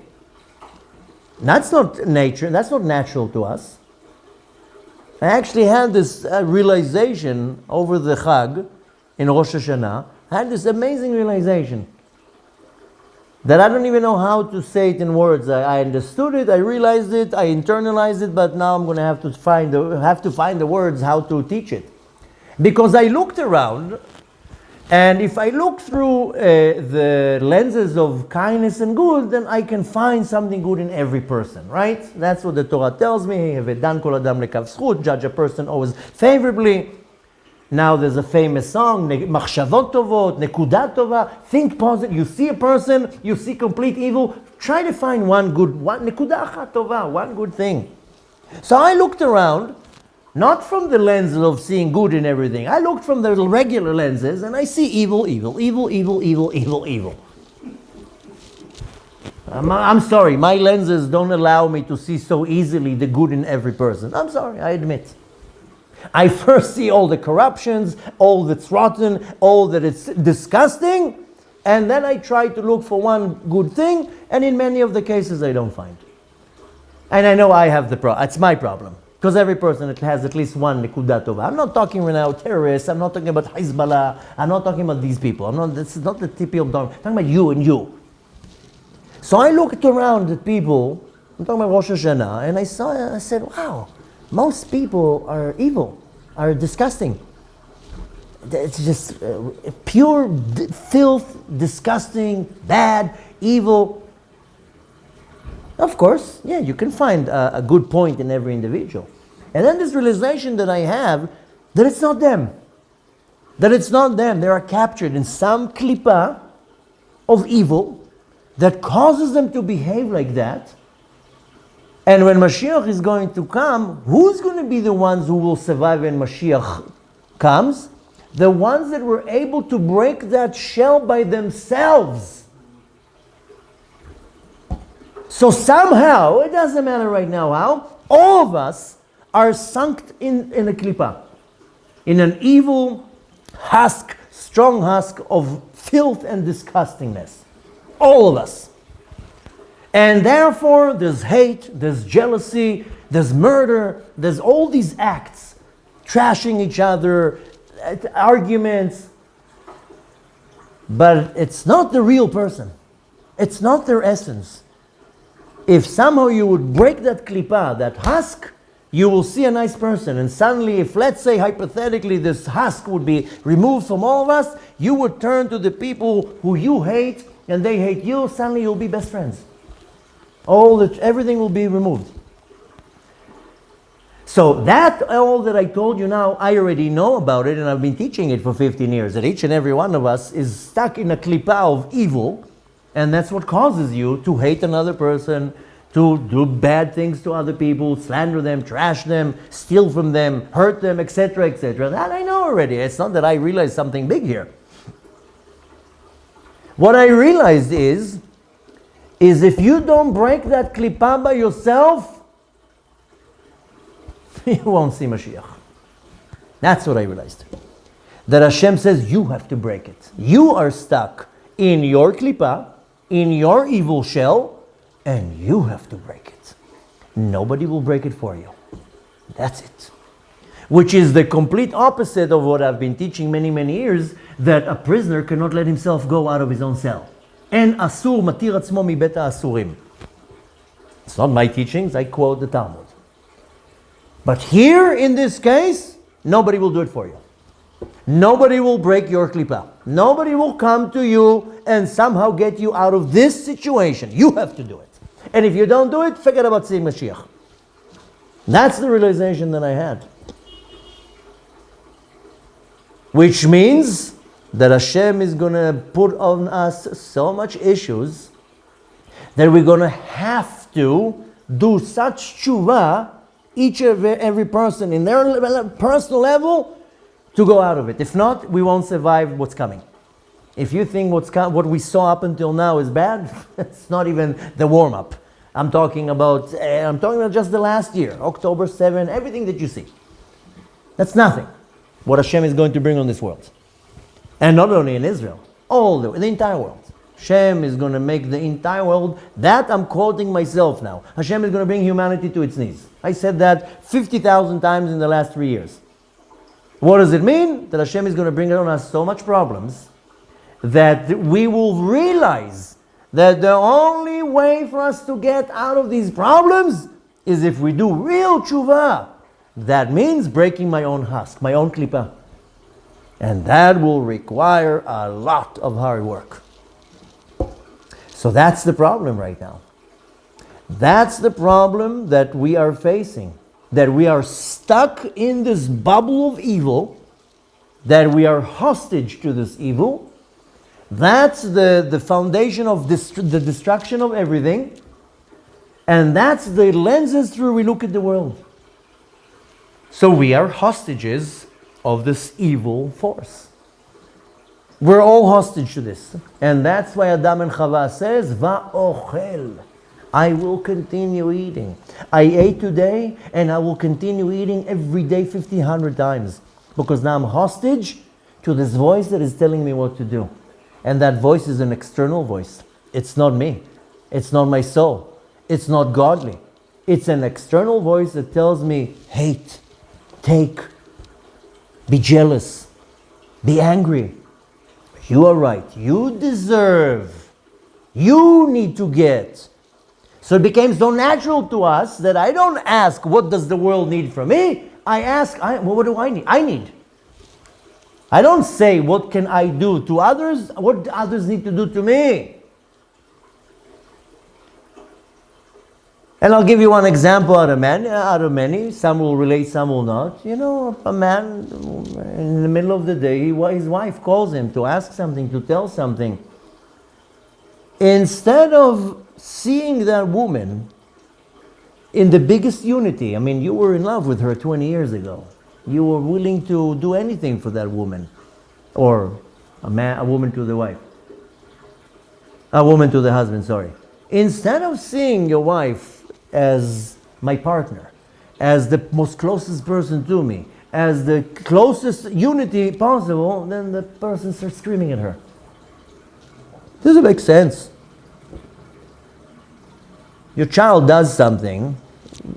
That's not nature. That's not natural to us. I actually had this realization over the Chag in Rosh Hashanah. I had this amazing realization that I don't even know how to say it in words. I understood it, I realized it, I internalized it, but now I'm going to have to find the words how to teach it. Because I looked around, and if I look through the lenses of kindness and good, then I can find something good in every person, right? That's what the Torah tells me. Ve'dan kol adam lekav zchut, judge a person always favorably. Now there's a famous song, Machshavot tovot, Nekuda tova. Think positive. You see a person, you see complete evil. Try to find one good, Nekuda achat tova, one good thing. So I looked around, not from the lens of seeing good in everything. I looked from the regular lenses, and I see evil, evil, evil, evil, evil, evil, evil. I'm sorry, my lenses don't allow me to see so easily the good in every person. I'm sorry, I admit. I first see all the corruptions, all that's rotten, all that it's disgusting, and then I try to look for one good thing, and in many of the cases I don't find. And I know I have the problem. It's my problem. Because every person has at least one nekuda tova. I'm not talking right now terrorists, I'm not talking about Hezbollah, I'm not talking about these people. This is not the typical, I'm talking about you and you. So I looked around at people, I'm talking about Rosh Hashanah, and I said, wow, most people are evil, are disgusting. It's just pure filth, disgusting, bad, evil. Of course, yeah, you can find a good point in every individual. And then this realization that I have, that it's not them. That it's not them. They are captured in some klipa of evil that causes them to behave like that. And when Mashiach is going to come, who's going to be the ones who will survive when Mashiach comes? The ones that were able to break that shell by themselves. So somehow, it doesn't matter right now how, all of us are sunk in a klipa, in an evil husk, strong husk of filth and disgustingness. All of us. And therefore, there's hate, there's jealousy, there's murder, there's all these acts, trashing each other, arguments. But it's not the real person. It's not their essence. If somehow you would break that klipa, that husk, you will see a nice person. And suddenly, if let's say hypothetically this husk would be removed from all of us, you would turn to the people who you hate and they hate you, suddenly you'll be best friends. Everything will be removed. So that all that I told you now, I already know about it, and I've been teaching it for 15 years, that each and every one of us is stuck in a klipa of evil, and that's what causes you to hate another person, to do bad things to other people, slander them, trash them, steal from them, hurt them, etc., etc. That I know already. It's not that I realized something big here. What I realized is if you don't break that klipa by yourself, you won't see Mashiach. That's what I realized. That Hashem says you have to break it. You are stuck in your klipa, in your evil shell, and you have to break it. Nobody will break it for you. That's it. Which is the complete opposite of what I've been teaching many, many years, that a prisoner cannot let himself go out of his own cell. En asur matir atzmo mibet ha'asurim. It's not my teachings, I quote the Talmud. But here, in this case, nobody will do it for you. Nobody will break your klipa. Nobody will come to you and somehow get you out of this situation. You have to do it. And if you don't do it, forget about seeing Mashiach. That's the realization that I had. Which means that Hashem is going to put on us so much issues that we're going to have to do such tshuva, each of every person in their personal level, to go out of it. If not, we won't survive what's coming. If you think what we saw up until now is bad, it's not even the warm-up. I'm talking about just the last year, October 7, everything that you see. That's nothing. What Hashem is going to bring on this world. And not only in Israel, the entire world. Hashem is going to make the entire world, that I'm quoting myself now. Hashem is going to bring humanity to its knees. I said that 50,000 times in the last 3 years. What does it mean? That Hashem is going to bring on us so much problems that we will realize that the only way for us to get out of these problems is if we do real tshuva. That means breaking my own husk, my own klipa. And that will require a lot of hard work. So that's the problem right now. That's the problem that we are facing. That we are stuck in this bubble of evil. That we are hostage to this evil. That's the foundation of the destruction of everything. And that's the lenses through we look at the world. So we are hostages of this evil force. We're all hostage to this. And that's why Adam and Chava says, Va'ochel. I will continue eating. I ate today and I will continue eating every day 1,500 times. Because now I'm hostage to this voice that is telling me what to do. And that voice is an external voice. It's not me. It's not my soul. It's not godly. It's an external voice that tells me, hate, take, be jealous, be angry. You are right. You deserve You need to get. So it became so natural to us that I don't ask, what does the world need from me? I ask, what do I need? I need. I don't say, what can I do to others? What do others need to do to me? And I'll give you one example out of many. Some will relate, some will not. You know, a man in the middle of the day, his wife calls him to ask something, to tell something. Instead of seeing that woman in the biggest unity, I mean, you were in love with her 20 years ago. You were willing to do anything for that woman. Or a woman to the wife. A woman to the husband, sorry. Instead of seeing your wife as my partner, as the most closest person to me, as the closest unity possible, then the person starts screaming at her. Doesn't make sense. Your child does something,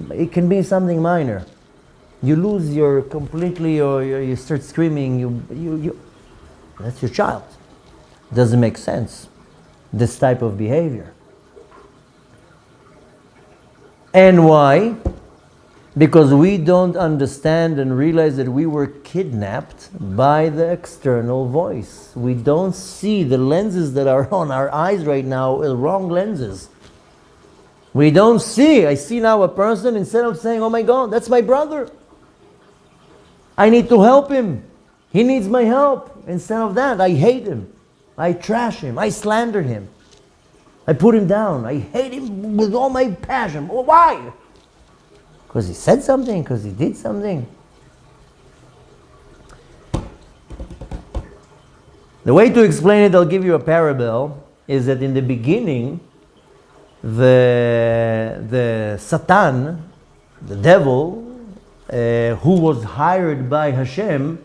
it can be something minor. You lose your completely, or you start screaming, that's your child. Doesn't make sense, this type of behavior. And why? Because we don't understand and realize that we were kidnapped by the external voice. We don't see the lenses that are on our eyes right now, are wrong lenses. We don't see. I see now a person, instead of saying, oh my God, that's my brother, I need to help him, he needs my help. Instead of that, I hate him, I trash him, I slander him, I put him down, I hate him with all my passion. Well, why? Because he said something, because he did something. The way to explain it, I'll give you a parable, is that in the beginning, the Satan, the devil, who was hired by Hashem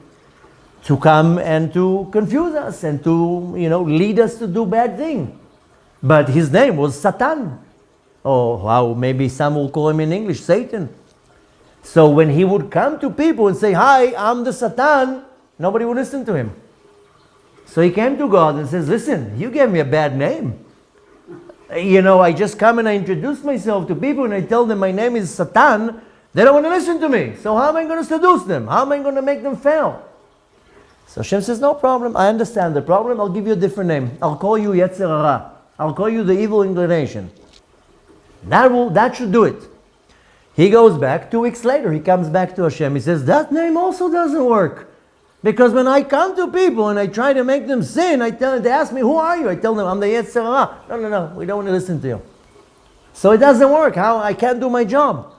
to come and to confuse us and to, lead us to do bad things. But his name was Satan. Or how maybe some will call him in English, Satan. So when he would come to people and say, hi, I'm the Satan, nobody would listen to him. So he came to God and says, listen, you gave me a bad name. I just come and I introduce myself to people and I tell them my name is Satan. They don't want to listen to me. So how am I going to seduce them? How am I going to make them fail? So Hashem says, no problem. I understand the problem. I'll give you a different name. I'll call you Yetzer Hara. I'll call you the evil inclination. That should do it. He goes back 2 weeks later. He comes back to Hashem. He says, that name also doesn't work. Because when I come to people and I try to make them sin, they ask me, who are you? I tell them, I'm the Yetzer Hara. No, we don't want to listen to you. So it doesn't work. I can't do my job.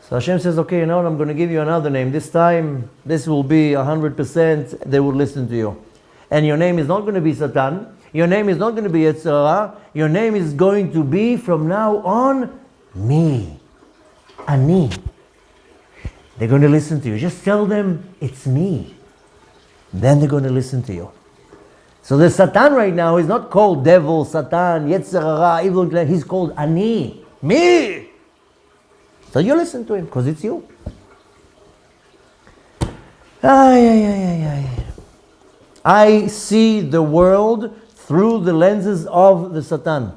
So Hashem says, okay, I'm going to give you another name. This time, this will be 100%, they will listen to you. And your name is not going to be Satan. Your name is not going to be Yetzer Hara. Your name is going to be, from now on, me. Ani. They're going to listen to you. Just tell them, it's me. Then they're going to listen to you. So the Satan right now is not called devil, Satan, Yetzer Hara, evil. He's called Ani. Me. So you listen to him, because it's you. I see the world through the lenses of the Satan.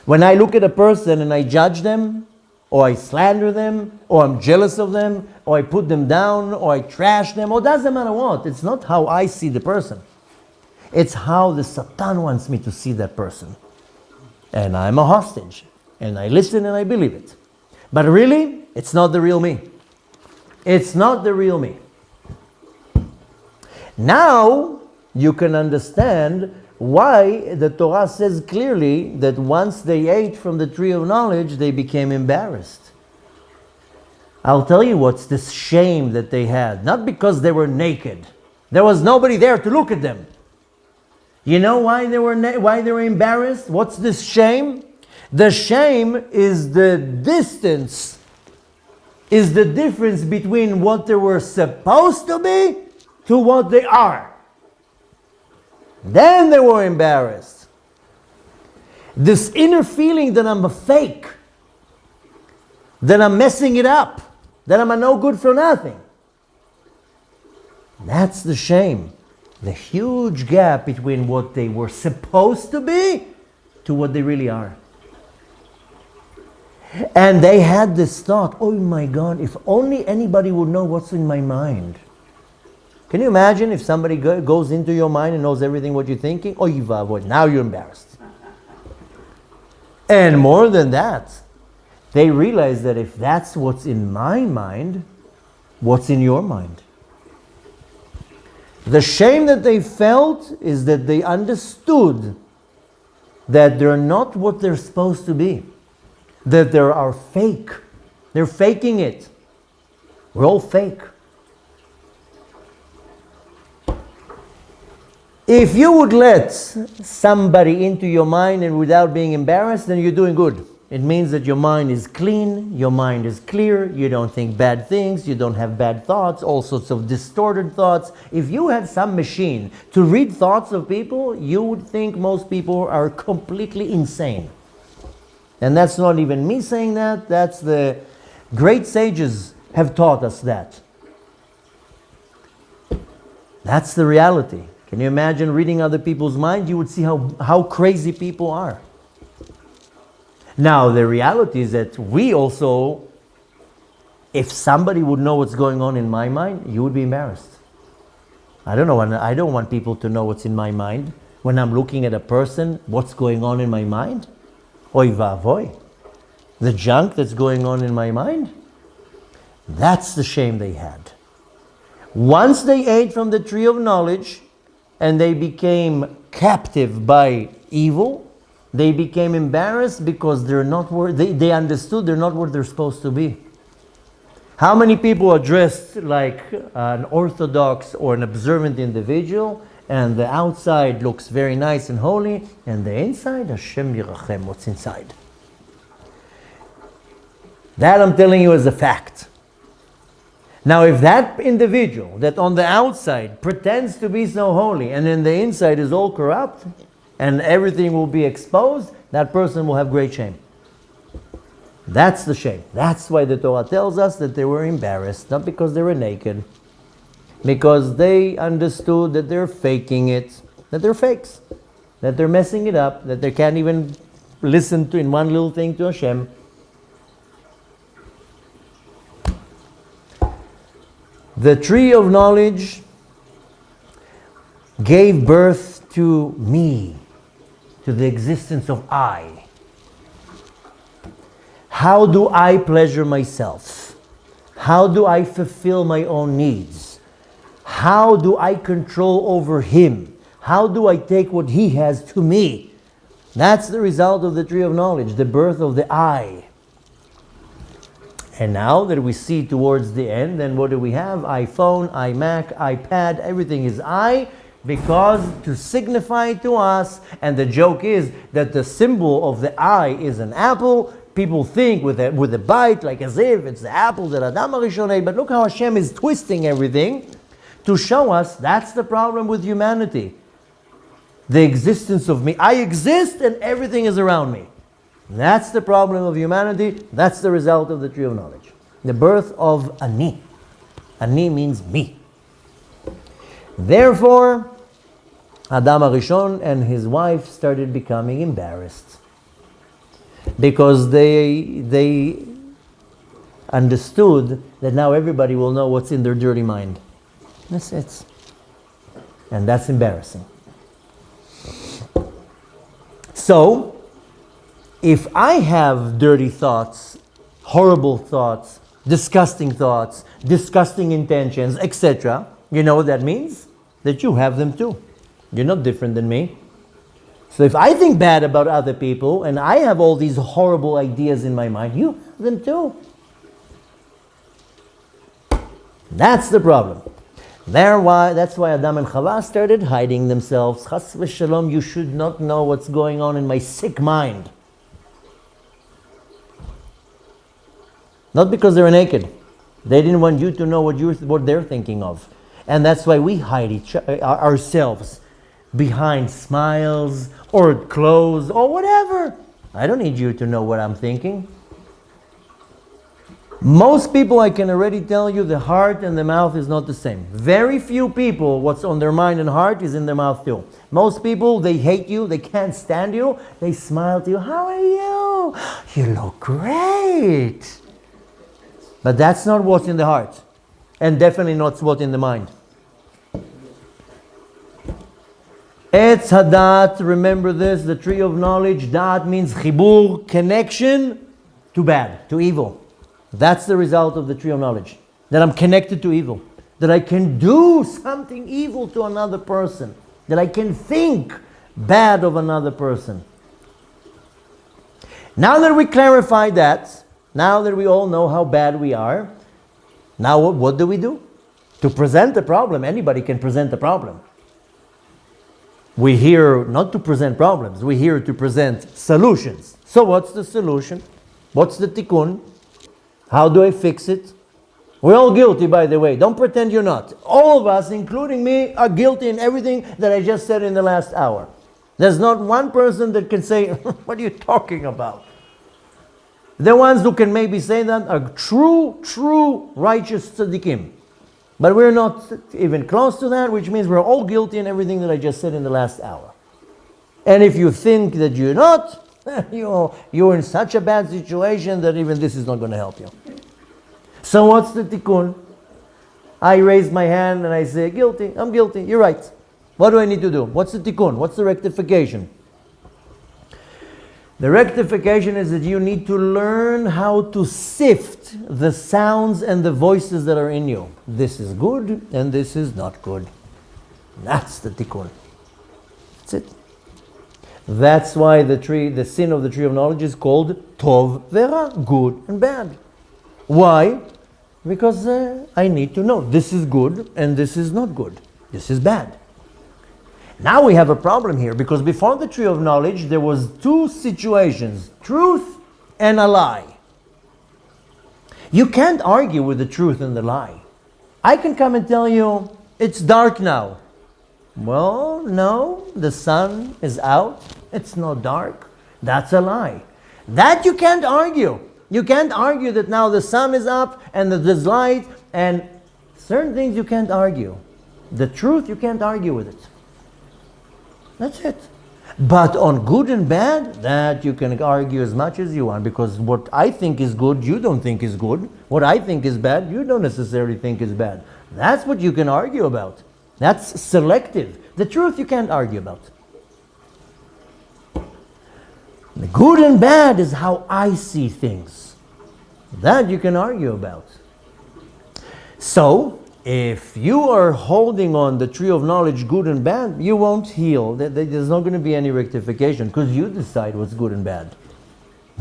When I look at a person and I judge them, or I slander them, or I'm jealous of them, or I put them down, or I trash them, or doesn't matter what. It's not how I see the person. It's how the Satan wants me to see that person. And I'm a hostage. And I listen and I believe it. But really, it's not the real me. It's not the real me. Now, you can understand why the Torah says clearly that once they ate from the tree of knowledge, they became embarrassed. I'll tell you what's this shame that they had. Not because they were naked. There was nobody there to look at them. You know why they were embarrassed? What's this shame? The shame is the distance, is the difference between what they were supposed to be to what they are. Then they were embarrassed. This inner feeling that I'm a fake, that I'm messing it up, that I'm a no good for nothing. That's the shame. The huge gap between what they were supposed to be to what they really are. And they had this thought, oh my God, if only anybody would know what's in my mind. Can you imagine if somebody goes into your mind and knows everything what you're thinking? Oh, now you're embarrassed. And more than that, they realize that if that's what's in my mind, what's in your mind? The shame that they felt is that they understood that they're not what they're supposed to be. That they are fake. They're faking it. We're all fake. If you would let somebody into your mind and without being embarrassed, then you're doing good. It means that your mind is clean, your mind is clear, you don't think bad things, you don't have bad thoughts, all sorts of distorted thoughts. If you had some machine to read thoughts of people, you would think most people are completely insane. And that's not even me saying that, that's the great sages have taught us that. That's the reality. Can you imagine reading other people's minds? You would see how crazy people are. Now, the reality is that we also, if somebody would know what's going on in my mind, you would be embarrassed. I don't want people to know what's in my mind. When I'm looking at a person, what's going on in my mind? Oy vavoy. The junk that's going on in my mind? That's the shame they had. Once they ate from the tree of knowledge and they became captive by evil, they became embarrassed because they understood they're not what they're supposed to be. How many people are dressed like an orthodox or an observant individual, and the outside looks very nice and holy, and the inside, Hashem Yirachem, what's inside? That I'm telling you is a fact. Now, if that individual that on the outside pretends to be so holy, and in the inside is all corrupt, and everything will be exposed, that person will have great shame. That's the shame. That's why the Torah tells us that they were embarrassed, not because they were naked, because they understood that they're faking it, that they're fakes, that they're messing it up, that they can't even listen to in one little thing to Hashem. The tree of knowledge gave birth to me, to the existence of I. How do I pleasure myself? How do I fulfill my own needs? How do I control over him? How do I take what he has to me? That's the result of the tree of knowledge, the birth of the I. And now that we see towards the end, then what do we have? iPhone, iMac, iPad, everything is I, because to signify to us, and the joke is that the symbol of the I is an apple. People think with a bite, like as if it's the apple that Adam HaRishon ate, but look how Hashem is twisting everything to show us that's the problem with humanity. The existence of me. I exist and everything is around me. That's the problem of humanity. That's the result of the tree of knowledge. The birth of Ani. Ani means me. Therefore, Adam HaRishon and his wife started becoming embarrassed, because they understood that now everybody will know what's in their dirty mind. That's it. And that's embarrassing. So, if I have dirty thoughts, horrible thoughts, disgusting intentions, etc., you know what that means? That you have them too. You're not different than me. So if I think bad about other people and I have all these horrible ideas in my mind, you have them too. That's the problem. That's why Adam and Chava started hiding themselves. Chas v'shalom, you should not know what's going on in my sick mind. Not because they're naked. They didn't want you to know what they're thinking of. And that's why we hide ourselves behind smiles or clothes or whatever. I don't need you to know what I'm thinking. Most people, I can already tell you, the heart and the mouth is not the same. Very few people, what's on their mind and heart is in their mouth too. Most people, they hate you, they can't stand you, they smile to you, how are you? You look great. But that's not what's in the heart. And definitely not what's in the mind. Etz Hadat, remember this, the tree of knowledge. Da'at means chibur, connection to bad, to evil. That's the result of the tree of knowledge. That I'm connected to evil. That I can do something evil to another person. That I can think bad of another person. Now that we clarified that, now that we all know how bad we are, now what do we do? To present the problem, anybody can present the problem. We're here not to present problems, we're here to present solutions. So what's the solution? What's the tikkun? How do I fix it? We're all guilty, by the way. Don't pretend you're not. All of us, including me, are guilty in everything that I just said in the last hour. There's not one person that can say, what are you talking about? The ones who can maybe say that are true righteous tzaddikim. But we're not even close to that, which means we're all guilty in everything that I just said in the last hour. And if you think that you're not, you're in such a bad situation that even this is not going to help you. So what's the tikkun? I raise my hand and I say, guilty, I'm guilty, you're right. What do I need to do? What's the tikkun? What's the rectification? The rectification is that you need to learn how to sift the sounds and the voices that are in you. This is good and this is not good. That's the tikkun. That's it. That's why the sin of the tree of knowledge is called tov ve'ra, good and bad. Why? Because I need to know this is good and this is not good. This is bad. Now we have a problem here, because before the tree of knowledge there was two situations, truth and a lie. You can't argue with the truth and the lie. I can come and tell you, it's dark now. Well, no, the sun is out, it's not dark. That's a lie. That you can't argue. You can't argue that now the sun is up and that there's light, and certain things you can't argue. The truth, you can't argue with it. That's it. But on good and bad, that you can argue as much as you want, because what I think is good, you don't think is good. What I think is bad, you don't necessarily think is bad. That's what you can argue about. That's selective. The truth you can't argue about. The good and bad is how I see things. That you can argue about. So, if you are holding on the tree of knowledge, good and bad, you won't heal. There's not going to be any rectification, because you decide what's good and bad.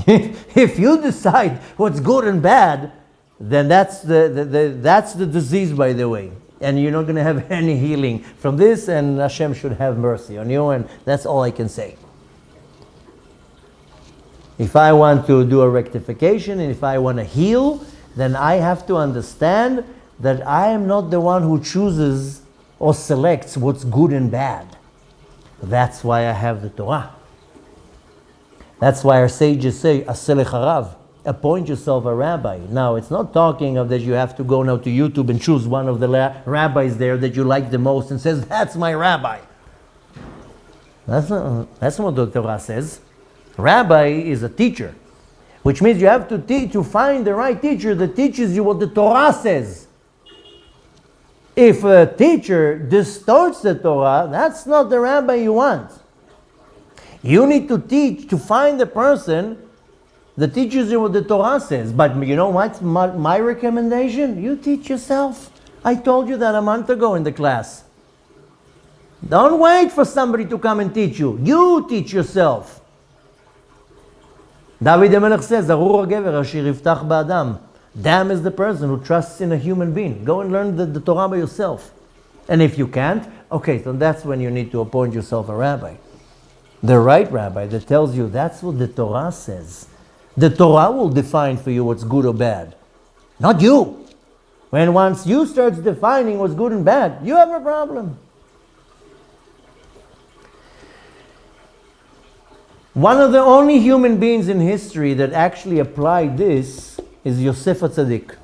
If you decide what's good and bad, then that's the disease, by the way. And you're not going to have any healing from this, and Hashem should have mercy on you, and that's all I can say. If I want to do a rectification, and if I want to heal, then I have to understand that I am not the one who chooses or selects what's good and bad. That's why I have the Torah. That's why our sages say, Aseh lecharav, appoint yourself a rabbi. Now, it's not talking of that you have to go now to YouTube and choose one of the rabbis there that you like the most and says, that's my rabbi. That's not what the Torah says. Rabbi is a teacher, which means you have to find the right teacher that teaches you what the Torah says. If a teacher distorts the Torah, that's not the rabbi you want. You need to find the person that teaches you what the Torah says. But you know what's my recommendation? You teach yourself. I told you that a month ago in the class. Don't wait for somebody to come and teach you. You teach yourself. David HaMelech says, Arur HaGever asher yiftach ba'adam. Damn is the person who trusts in a human being. Go and learn the Torah by yourself. And if you can't, okay, so that's when you need to appoint yourself a rabbi. The right rabbi that tells you that's what the Torah says. The Torah will define for you what's good or bad. Not you. When once you start defining what's good and bad, you have a problem. One of the only human beings in history that actually applied this is Yosef HaTzadik.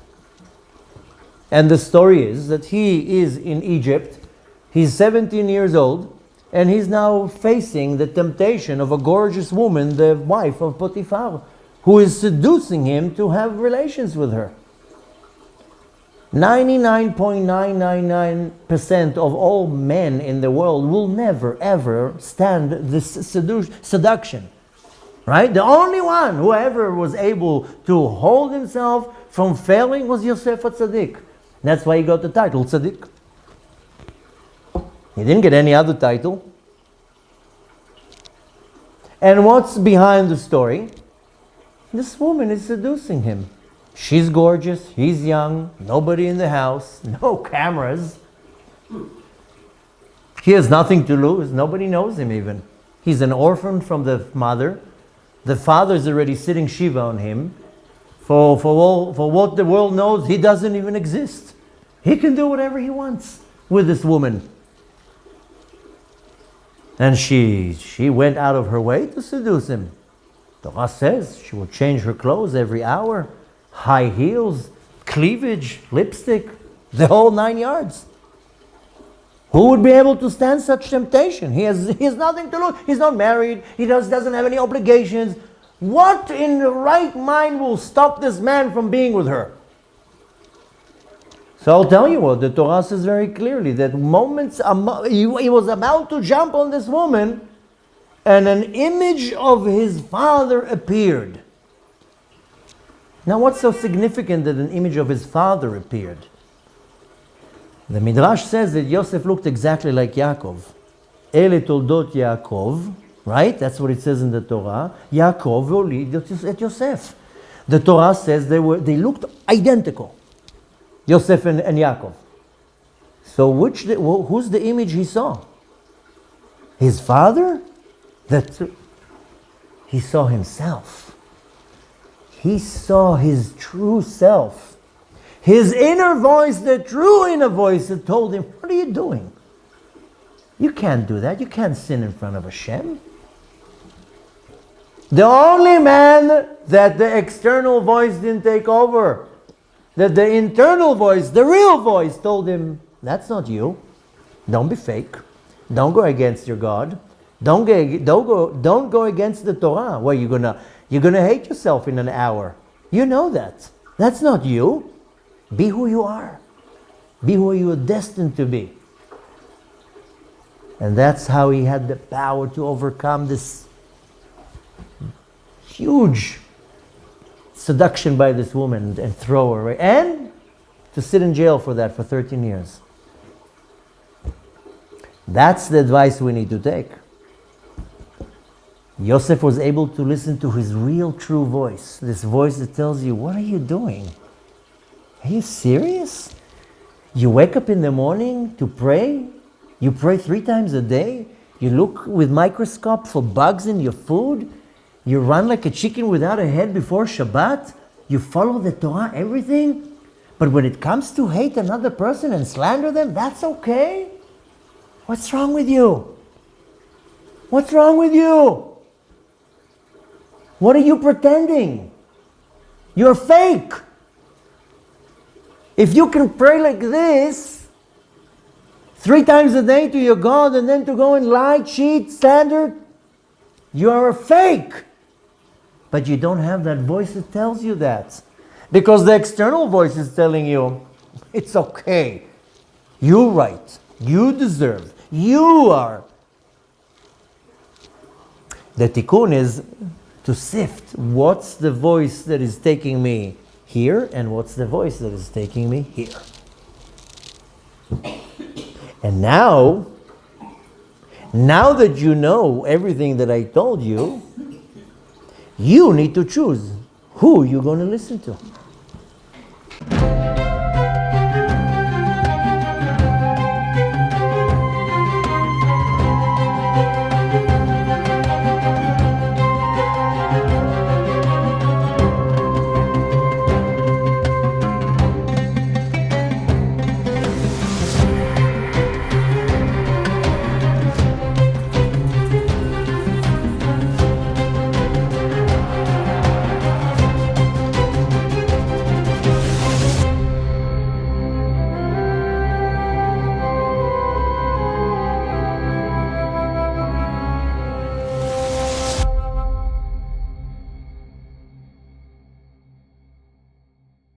And the story is that he is in Egypt, he's 17 years old, and he's now facing the temptation of a gorgeous woman, the wife of Potiphar, who is seducing him to have relations with her. 99.999% of all men in the world will never ever stand this seduction. Right? The only one who ever was able to hold himself from failing was Yosef HaTzadik. That's why he got the title Tzadik. He didn't get any other title. And what's behind the story? This woman is seducing him. She's gorgeous, he's young, nobody in the house, no cameras. He has nothing to lose, nobody knows him even. He's an orphan from the mother. The father's already sitting Shiva on him. For what the world knows, he doesn't even exist. He can do whatever he wants with this woman. And she went out of her way to seduce him. Torah says she will change her clothes every hour. High heels, cleavage, lipstick, the whole 9 yards. Who would be able to stand such temptation? He has nothing to lose. He's not married. He doesn't have any obligations. What in the right mind will stop this man from being with her? So I'll tell you what, the Torah says very clearly that he was about to jump on this woman, and an image of his father appeared. Now what's so significant that an image of his father appeared? The Midrash says that Yosef looked exactly like Yaakov. Ele toldot Yaakov, right? That's what it says in the Torah. Yaakov olid et Yosef. The Torah says they looked identical. Yosef and Yaakov. So who's the image he saw? His father? He saw himself. He saw his true self. His inner voice, the true inner voice that told him, what are you doing? You can't do that. You can't sin in front of Hashem. The only man that the external voice didn't take over, that the internal voice, the real voice told him, that's not you. Don't be fake. Don't go against your God. Don't go against the Torah. Well, you're gonna hate yourself in an hour. You know that. That's not you. Be who you are. Be who you are destined to be. And that's how he had the power to overcome this huge seduction by this woman and throw her away. And to sit in jail for that for 13 years. That's the advice we need to take. Yosef was able to listen to his real true voice. This voice that tells you, what are you doing? Are you serious? You wake up in the morning to pray? You pray 3 times a day? You look with microscope for bugs in your food? You run like a chicken without a head before Shabbat? You follow the Torah, everything? But when it comes to hate another person and slander them, that's okay? What's wrong with you? What's wrong with you? What are you pretending? You're fake. If you can pray like this 3 times a day to your God and then to go and lie, cheat, slander, you are a fake. But you don't have that voice that tells you that. Because the external voice is telling you, it's okay. You're right. You deserve. You are. The tikkun is to sift what's the voice that is taking me here and what's the voice that is taking me here. And now that you know everything that I told you, you need to choose who you're going to listen to.